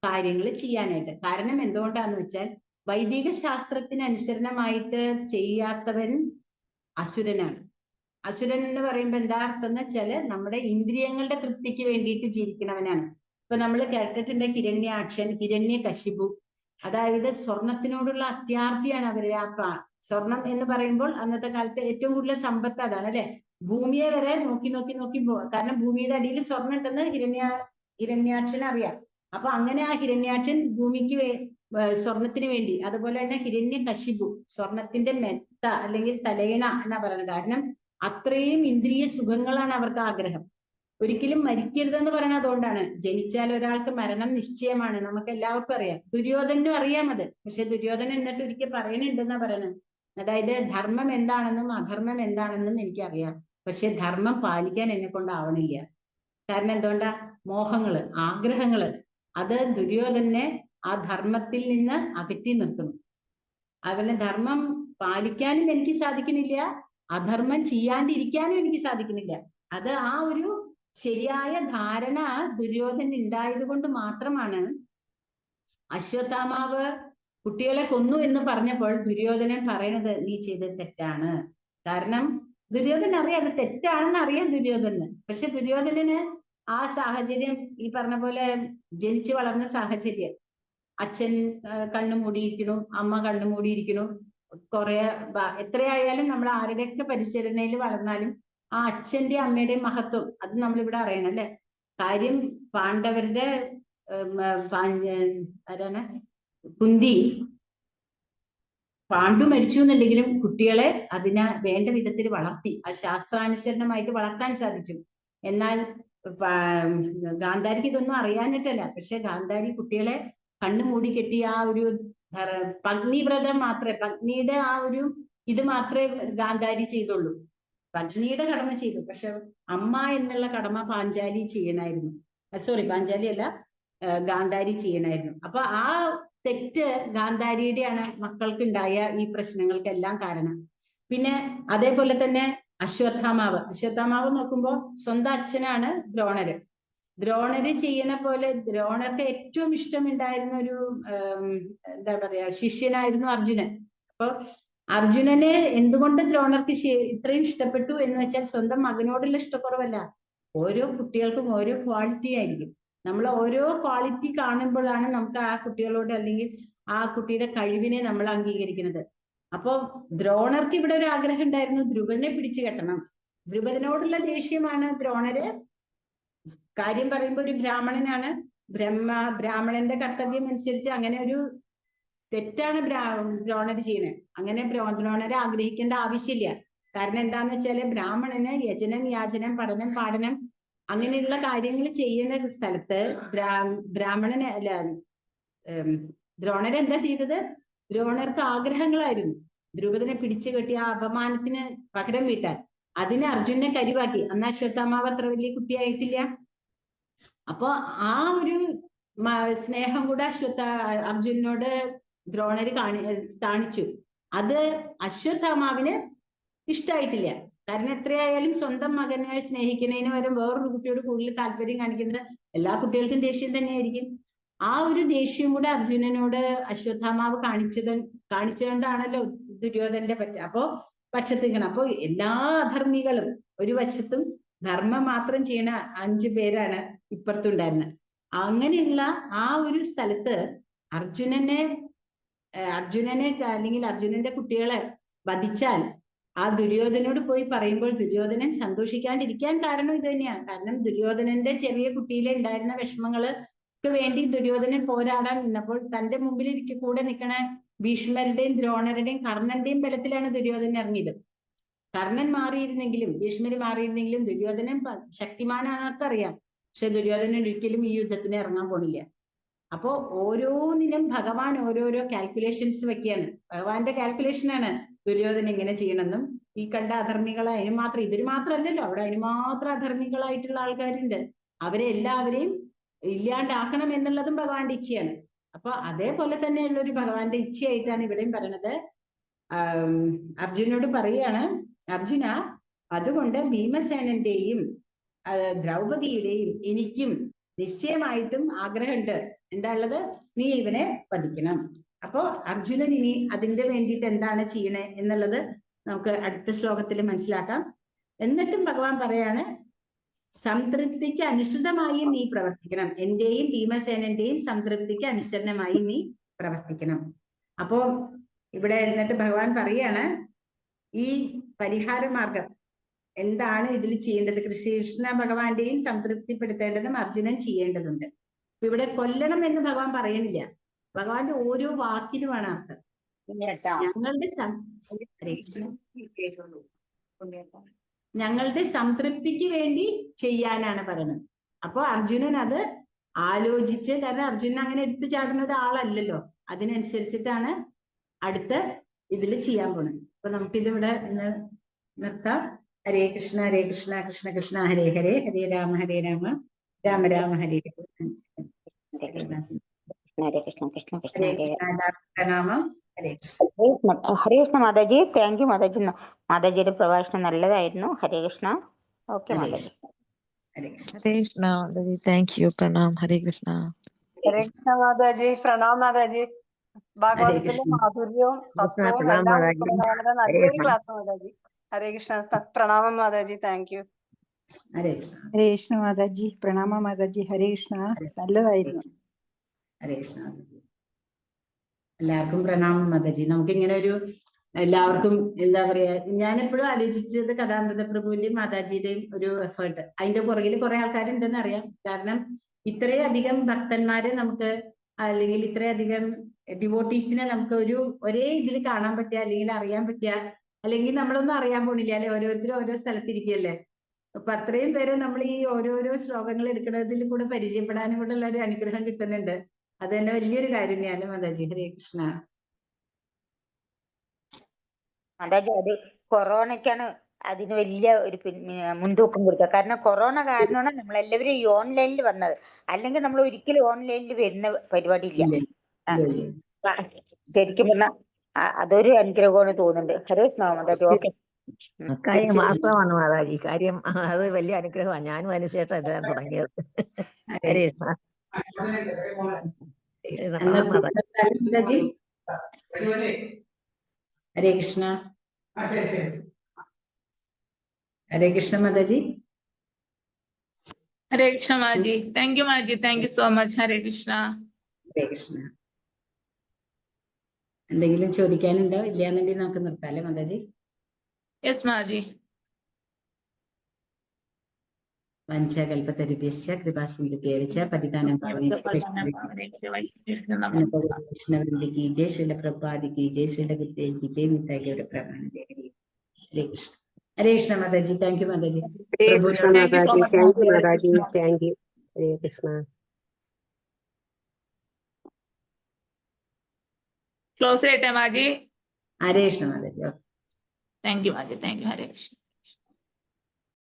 കാര്യങ്ങൾ ചെയ്യാനായിട്ട്. കാരണം എന്തുകൊണ്ടാന്ന് വെച്ചാൽ, വൈദിക ശാസ്ത്രത്തിന് അനുസരണമായിട്ട് ചെയ്യാത്തവൻ അസുരനാണ്. അസുരൻ എന്ന് പറയുമ്പോൾ എന്താ അർത്ഥം എന്ന് വെച്ചാല്, നമ്മുടെ ഇന്ദ്രിയങ്ങളുടെ തൃപ്തിക്ക് വേണ്ടിയിട്ട് ജീവിക്കണവനാണ്. ഇപ്പൊ നമ്മൾ കേട്ടിട്ടുണ്ട് ഹിരണ്യാക്ഷൻ, ഹിരണ്യകശിപു, അതായത് സ്വർണത്തിനോടുള്ള അത്യാർത്തിയാണ് അവര്. സ്വർണം എന്ന് പറയുമ്പോൾ അന്നത്തെ കാലത്ത് ഏറ്റവും കൂടുതൽ സമ്പത്ത് അതാണ് അല്ലെ. ഭൂമിയെ വരെ നോക്കി നോക്കി നോക്കി കാരണം ഭൂമിയുടെ അടിയിൽ സ്വർണം ഉണ്ടെന്ന് ഹിരണ്യാക്ഷൻ അറിയാം. അപ്പൊ അങ്ങനെ ആ ഹിരണ്യാക്ഷൻ ഭൂമിക്ക് സ്വർണത്തിന് വേണ്ടി, അതുപോലെ തന്നെ ഹിരണ്യകശിപു സ്വർണത്തിന്റെ മെത്ത അല്ലെങ്കിൽ തലയിണ എന്നാ പറയുന്നത്. കാരണം അത്രയും ഇന്ദ്രിയ സുഖങ്ങളാണ് അവർക്ക് ആഗ്രഹം. ഒരിക്കലും മരിക്കരുതെന്ന് പറയുന്നത് അതുകൊണ്ടാണ്. ജനിച്ചാൽ ഒരാൾക്ക് മരണം നിശ്ചയമാണ്, നമുക്ക് എല്ലാവർക്കും അറിയാം. ദുര്യോധനും അറിയാം അത്. പക്ഷെ ദുര്യോധനൻ എന്നിട്ട് ഒരിക്കൽ പറയുന്നുണ്ടെന്നാ പറയുന്നത്, അതായത് ധർമ്മം എന്താണെന്നും അധർമ്മം എന്താണെന്നും എനിക്കറിയാം, പക്ഷെ ധർമ്മം പാലിക്കാൻ എന്നെ കൊണ്ടാവണില്ല. കാരണം എന്തുകൊണ്ടാ, മോഹങ്ങള്, ആഗ്രഹങ്ങള്, അത് ദുര്യോധനെ ആ ധർമ്മത്തിൽ നിന്ന് അകറ്റി നിർത്തുന്നു. അവന് ധർമ്മം പാലിക്കാനും എനിക്ക് സാധിക്കുന്നില്ല, അധർമ്മം ചെയ്യാണ്ടിരിക്കാനും എനിക്ക് സാധിക്കുന്നില്ല. അത് ആ ഒരു ശരിയായ ധാരണ ദുര്യോധന ഉണ്ടായത് കൊണ്ട് മാത്രമാണ് അശ്വത്ഥാമാവ് കുട്ടികളെ കൊന്നു എന്ന് പറഞ്ഞപ്പോൾ ദുര്യോധനൻ പറയണത്, നീ ചെയ്തത് തെറ്റാണ്. കാരണം ദുര്യോധനൻ അറിയാം അത് തെറ്റാണെന്ന് അറിയാം ദുര്യോധനന്. പക്ഷെ ദുര്യോധനന് ആ സാഹചര്യം, ഈ പറഞ്ഞ പോലെ ജനിച്ചു വളർന്ന സാഹചര്യം, അച്ഛൻ കണ്ണു മൂടിയിരിക്കണു, അമ്മ കണ്ണു മൂടിയിരിക്കണു. കുറെ എത്രയായാലും നമ്മൾ ആരുടെയൊക്കെ പരിചരണയിൽ വളർന്നാലും ആ അച്ഛന്റെ അമ്മയുടെയും മഹത്വം അത് നമ്മളിവിടെ അറിയണം അല്ലെ. കാര്യം പാണ്ഡവരുടെ ആരാണ് കുന്തി, പാണ്ഡു മരിച്ചു എന്നുണ്ടെങ്കിലും കുട്ടികളെ അതിനെ വേണ്ട വിധത്തിൽ വളർത്തി, ആ ശാസ്ത്രാനുസരണമായിട്ട് വളർത്താൻ സാധിച്ചു. എന്നാൽ ഗാന്ധാരിക്ക് ഇതൊന്നും അറിയാഞ്ഞിട്ടല്ല, പക്ഷെ ഗാന്ധാരി കുട്ടികളെ കണ്ണു മൂടി കെട്ടി ആ ഒരു പത്നിവ്രതം മാത്രമേ, പത്നിയുടെ ആ ഒരു ഇത് മാത്രമേ ഗാന്ധാരി ചെയ്തുള്ളൂ. പത്നിയുടെ കടമ ചെയ്തു, പക്ഷെ അമ്മ എന്നുള്ള കടമ പാഞ്ചാലി ചെയ്യണമായിരുന്നു. സോറി, പാഞ്ചാലി അല്ല, ഗാന്ധാരി ചെയ്യണമായിരുന്നു. അപ്പൊ ആ തെറ്റ് ഗാന്ധാരിയുടെയാണ് മക്കൾക്ക് ഉണ്ടായ ഈ പ്രശ്നങ്ങൾക്കെല്ലാം കാരണം. പിന്നെ അതേപോലെ തന്നെ അശ്വത്ഥാമാവ് നോക്കുമ്പോൾ സ്വന്തം അച്ഛനാണ് ദ്രോണര്. ദ്രോണര് ചെയ്യണ പോലെ ദ്രോണർക്ക് ഏറ്റവും ഇഷ്ടമുണ്ടായിരുന്ന ഒരു എന്താ പറയാ ശിഷ്യനായിരുന്നു അർജുനൻ. അപ്പൊ അർജുനനെ എന്തുകൊണ്ട് ദ്രോണർക്ക് ഇത്രയും ഇഷ്ടപ്പെട്ടു എന്ന് വെച്ചാൽ സ്വന്തം മകനോടുള്ള ഇഷ്ടക്കുറവല്ല, ഓരോ കുട്ടികൾക്കും ഓരോ ക്വാളിറ്റി ആയിരിക്കും. നമ്മൾ ഓരോ ക്വാളിറ്റി കാണുമ്പോഴാണ് നമുക്ക് ആ കുട്ടികളോട് അല്ലെങ്കിൽ ആ കുട്ടിയുടെ കഴിവിനെ നമ്മൾ അംഗീകരിക്കുന്നത്. അപ്പോ ദ്രോണർക്ക് ഇവിടെ ഒരു ആഗ്രഹം ഉണ്ടായിരുന്നു, ധ്രുവനെ പിടിച്ചു കെട്ടണം. ധ്രുവനോടുള്ള ദേഷ്യമാണ് ദ്രോണര്. കാര്യം പറയുമ്പോൾ ഒരു ബ്രാഹ്മണനാണ്, ബ്രാഹ്മണന്റെ കർത്തവ്യം അനുസരിച്ച് അങ്ങനെ ഒരു തെറ്റാണ് ദ്രോണര് ചെയ്യുന്നത്. അങ്ങനെ ദ്രോണരെ ആഗ്രഹിക്കേണ്ട ആവശ്യമില്ല. കാരണം എന്താന്ന് വെച്ചാല് ബ്രാഹ്മണന് യജനം, യാചനം, പഠനം, പാഠനം അങ്ങനെയുള്ള കാര്യങ്ങൾ ചെയ്യുന്ന സ്ഥലത്ത് ബ്രാഹ്മണന് അല്ല, ദ്രോണര് എന്താ ചെയ്തത്? ദ്രോണർക്ക് ആഗ്രഹങ്ങളായിരുന്നു. ദ്രുപദനെ പിടിച്ചു കെട്ടി ആ അപമാനത്തിന് പകരം വീട്ടാൻ. അതിന് അർജുനെ കരിവാക്കി. അന്ന് അശ്വത്ഥാമാവ് അത്ര വലിയ കുട്ടിയായിട്ടില്ല. അപ്പൊ ആ ഒരു സ്നേഹം കൂടെ അർജുനോട് ദ്രോണര് കാണിച്ചു. അത് അശ്വത്ഥാമാവിന് ഇഷ്ടായിട്ടില്ല. കാരണം എത്രയായാലും സ്വന്തം മകനെ സ്നേഹിക്കുന്നതിന് പകരം വേറൊരു കുട്ടിയോട് കൂടുതൽ താല്പര്യം കാണിക്കുന്നത് എല്ലാ കുട്ടികൾക്കും ദേഷ്യം തന്നെയായിരിക്കും. ആ ഒരു ദേഷ്യം കൂടെ അർജുനനോട് അശ്വത്ഥാമാവ് കാണിച്ചുകൊണ്ടാണല്ലോ ദുര്യോധനന്റെ പക്ഷത്ത് നിൽക്കണം. അപ്പൊ എല്ലാ അധർമ്മികളും ഒരു വശത്തും ധർമ്മം മാത്രം ചെയ്യണ 5 പേരാണ് ഇപ്പുറത്തുണ്ടായിരുന്നത്. അങ്ങനെയുള്ള ആ ഒരു സ്ഥലത്ത് അർജുനനെ അല്ലെങ്കിൽ അർജുനന്റെ കുട്ടികളെ വധിച്ചാൽ ആ ദുര്യോധനോട് പോയി പറയുമ്പോൾ ദുര്യോധനൻ സന്തോഷിക്കാണ്ടിരിക്കാൻ കാരണം ഇത് തന്നെയാണ്. കാരണം ദുര്യോധനന്റെ ചെറിയ കുട്ടിയിലെ ഉണ്ടായിരുന്ന വിഷമങ്ങൾക്ക് വേണ്ടി ദുര്യോധനൻ പോരാടാൻ നിന്നപ്പോൾ തന്റെ മുമ്പിൽ കൂടെ നിൽക്കണ ഭീഷ്മരുടെയും ദ്രോണരുടെയും കർണന്റെയും ബലത്തിലാണ് ദുര്യോധനൻ ഇറങ്ങിയത്. കർണൻ മാറിയിരുന്നെങ്കിലും ഭീഷ്മര് മാറിയിരുന്നെങ്കിലും ദുര്യോധനൻ ശക്തിമാനാണെന്നൊക്കെ അറിയാം. പക്ഷെ ദുര്യോധനൻ ഒരിക്കലും ഈ യുദ്ധത്തിന് ഇറങ്ങാൻ പോണില്ല. അപ്പോ ഓരോന്നിനും ഭഗവാൻ ഓരോരോ കാൽക്കുലേഷൻസ് വെക്കുകയാണ്. ഭഗവാന്റെ കാൽക്കുലേഷനാണ് ദുര്യോധനൻ ഇങ്ങനെ ചെയ്യണമെന്നും ഈ കണ്ട അധർമ്മികളെ ഇവര് മാത്രമല്ലല്ലോ, അവിടെ അതിന് മാത്രം അധർമ്മികളായിട്ടുള്ള ആൾക്കാരുണ്ട്. അവരെ എല്ലാവരെയും ഇല്ലാണ്ടാക്കണം എന്നുള്ളതും ഭഗവാന്റെ ഇച്ഛയാണ്. അപ്പൊ അതേപോലെ തന്നെയുള്ള ഒരു ഭഗവാന്റെ ഇച്ഛയായിട്ടാണ് ഇവിടെയും പറയണത്. അർജുനോട് പറയാണ്, അർജുന, അതുകൊണ്ട് ഭീമസേനന്റെയും ദ്രൗപദിയുടെയും എനിക്കും നിശ്ചയമായിട്ടും ആഗ്രഹമുണ്ട്. എന്താ ഉള്ളത്? നീ ഇവനെ വധിക്കണം. അപ്പോ അർജുനൻ ഇനി അതിന്റെ വേണ്ടിയിട്ട് എന്താണ് ചെയ്യണേ എന്നുള്ളത് നമുക്ക് അടുത്ത ശ്ലോകത്തിൽ മനസ്സിലാക്കാം. എന്നിട്ടും ഭഗവാൻ പറയാണ്, സംതൃപ്തിക്ക് അനുസൃതമായി നീ പ്രവർത്തിക്കണം. എന്റെയും ഭീമസേനന്റെയും സംതൃപ്തിക്ക് അനുസരണമായി നീ പ്രവർത്തിക്കണം. അപ്പോ ഇവിടെ എന്നിട്ട് ഭഗവാൻ പറയാണ്, ഈ പരിഹാര മാർഗം എന്താണ് ഇതിൽ ചെയ്യേണ്ടത്? കൃഷ്ണ ഭഗവാന്റെയും സംതൃപ്തിപ്പെടുത്തേണ്ടതും അർജുനൻ ചെയ്യേണ്ടതുണ്ട്. ഇവിടെ കൊല്ലണം എന്ന് ഭഗവാൻ പറയണില്ല. ഭഗവാന്റെ ഓരോ വാക്കിലുമാണ് അർത്ഥം. ഞങ്ങളുടെ സംതൃപ്തിക്ക് വേണ്ടി ചെയ്യാനാണ് പറയുന്നത്. അപ്പൊ അർജുനൻ അത് ആലോചിച്ച്, കാരണം അർജുനൻ അങ്ങനെ എടുത്തു ചാടുന്ന ഒരാളല്ലല്ലോ, അതിനനുസരിച്ചിട്ടാണ് അടുത്ത ഇതിൽ ചെയ്യാൻ പോണത്. അപ്പൊ നമുക്കിതിവിടെ നിർത്താം. ഹരേ കൃഷ്ണ കൃഷ്ണ കൃഷ്ണ ഹരേ ഹരേ, ഹരേ രാമ രാമ രാമ ഹരേ ഹരേ. ഹരേ കൃഷ്ണ കൃഷ്ണ കൃഷ്ണ ഹരേ പ്രണാമം. ഹരേ കൃഷ്ണ മാതാജി. താങ്ക് യു മാതാജി. മാതാജിയുടെ പ്രഭാഷണം നല്ലതായിരുന്നു. ഹരേ കൃഷ്ണ. ഓക്കെ മാതാജി. ഹരേ കൃഷ്ണ. ഹരേ കൃഷ്ണ മാതാജി. Thank you. പ്രണാം. ഹരേ കൃഷ്ണ. ഹരേ കൃഷ്ണ മാതാജി. പ്രണാം മാതാജി. ഭാഗവതത്തിന്റെ മാധുര്യവും തത്വവും എല്ലാം ഉൾപ്പെടുന്ന നല്ലൊരു ക്ലാസ് മാതാജി. ഹരേ കൃഷ്ണ. പ്രണാമം മാതാജി. Thank you. ഹരേ കൃഷ്ണ. ഹരേ കൃഷ്ണ മാതാജി. പ്രണാമ മാതാജി. ഹരേ കൃഷ്ണ. നല്ലതായിരുന്നു. ഹരേ കൃഷ്ണ. എല്ലാവർക്കും പ്രണാമം മാതാജി. നമുക്കിങ്ങനെ ഒരു എല്ലാവർക്കും എന്താ പറയാ, ഞാൻ എപ്പോഴും ആലോചിച്ചത് കഥാമൃത പ്രഭുവിന്റെയും മാതാജിയുടെയും ഒരു എഫേർട്ട്, അതിന്റെ പുറകിൽ കുറെ ആൾക്കാരുണ്ടെന്ന് അറിയാം. കാരണം ഇത്രയധികം ഭക്തന്മാരെ നമുക്ക്, അല്ലെങ്കിൽ ഇത്രയധികം ഡിവോട്ടീസിനെ നമുക്ക് ഒരേ ഇതിൽ കാണാൻ പറ്റുക, അല്ലെങ്കിൽ അറിയാൻ പറ്റുക, അല്ലെങ്കിൽ നമ്മളൊന്നും അറിയാൻ പോണില്ല അല്ലെ, ഓരോരുത്തരും ഓരോ സ്ഥലത്തിരിക്കുകയല്ലേ. അപ്പൊ അത്രയും പേരെ നമ്മൾ ഈ ഓരോരോ ശ്ലോകങ്ങൾ എടുക്കുന്നതിൽ കൂടെ പരിചയപ്പെടാനും കൂടെ ഉള്ള ഒരു അനുഗ്രഹം കിട്ടുന്നുണ്ട്. അത് തന്നെ വലിയൊരു കാര്യം തന്നെയാണ് മാതാജി. ഹരേ കൃഷ്ണ. മാതാജി, അത് കൊറോണയ്ക്കാണ് അതിന് വലിയ ഒരു മുൻതൂക്കം കൊടുക്കുക. കാരണം കൊറോണ കാരണമാണ് നമ്മളെല്ലാവരും ഈ ഓൺലൈനിൽ വന്നത്. അല്ലെങ്കിൽ നമ്മൾ ഒരിക്കലും ഓൺലൈനിൽ വരുന്ന പരിപാടി ഇല്ല. ശരിക്കും പറഞ്ഞാൽ അതൊരു അനുഗ്രഹമാണ് തോന്നുന്നുണ്ട്. ഹരേ കൃഷ്ണ മാതാജി. ഓക്കെ. കാര്യം വാസ്തവമാണ് മാതാജി. കാര്യം അത് വലിയ അനുഗ്രഹമാണ്. ഞാനും അതിനുശേഷം എല്ലാം തുടങ്ങിയത്. ഹരേ കൃഷ്ണ. മാതാജി. ഹരേ കൃഷ്ണ. ഹരേ കൃഷ്ണ മാതാജി. ഹരേ കൃഷ്ണ മാതാജി. താങ്ക് യു മാതാജി. Thank you so much. Hare Krishna. Hare Krishna. എന്തെങ്കിലും ചോദിക്കാനുണ്ടോ? ഇല്ലാന്നുണ്ടെങ്കിൽ നമുക്ക് നിർത്താല്ലേ മാതാജി? യെസ് മാതാജി. വഞ്ചകൽപതരുഭ്യശ്ച കൃപാസിന്ധുഭ്യശ്ച പതിതാനം കൃഷ്ണവൃന്ദി കി ജയ, ശ്രീല പ്രഭുപാദി കി ജയ, ശ്രീല ഗുരുദേവ് കി ജയ, മിഠായിയുടെ പ്രമാണതേ. ഹരേ കൃഷ്ണ. ഹരേ കൃഷ്ണ മാതാജി. താങ്ക് യു മാതാജി. ഹരേ കൃഷ്ണ മാതാജി. താങ്ക് യു മാതാജി. Thank you. Hare Krishna. Close ചെയ്യട്ടെ മാതാജി. ഹരേ കൃഷ്ണ മാതാജി. താങ്ക് യു മാതാജി. Thank you. ഹരേ കൃഷ്ണ.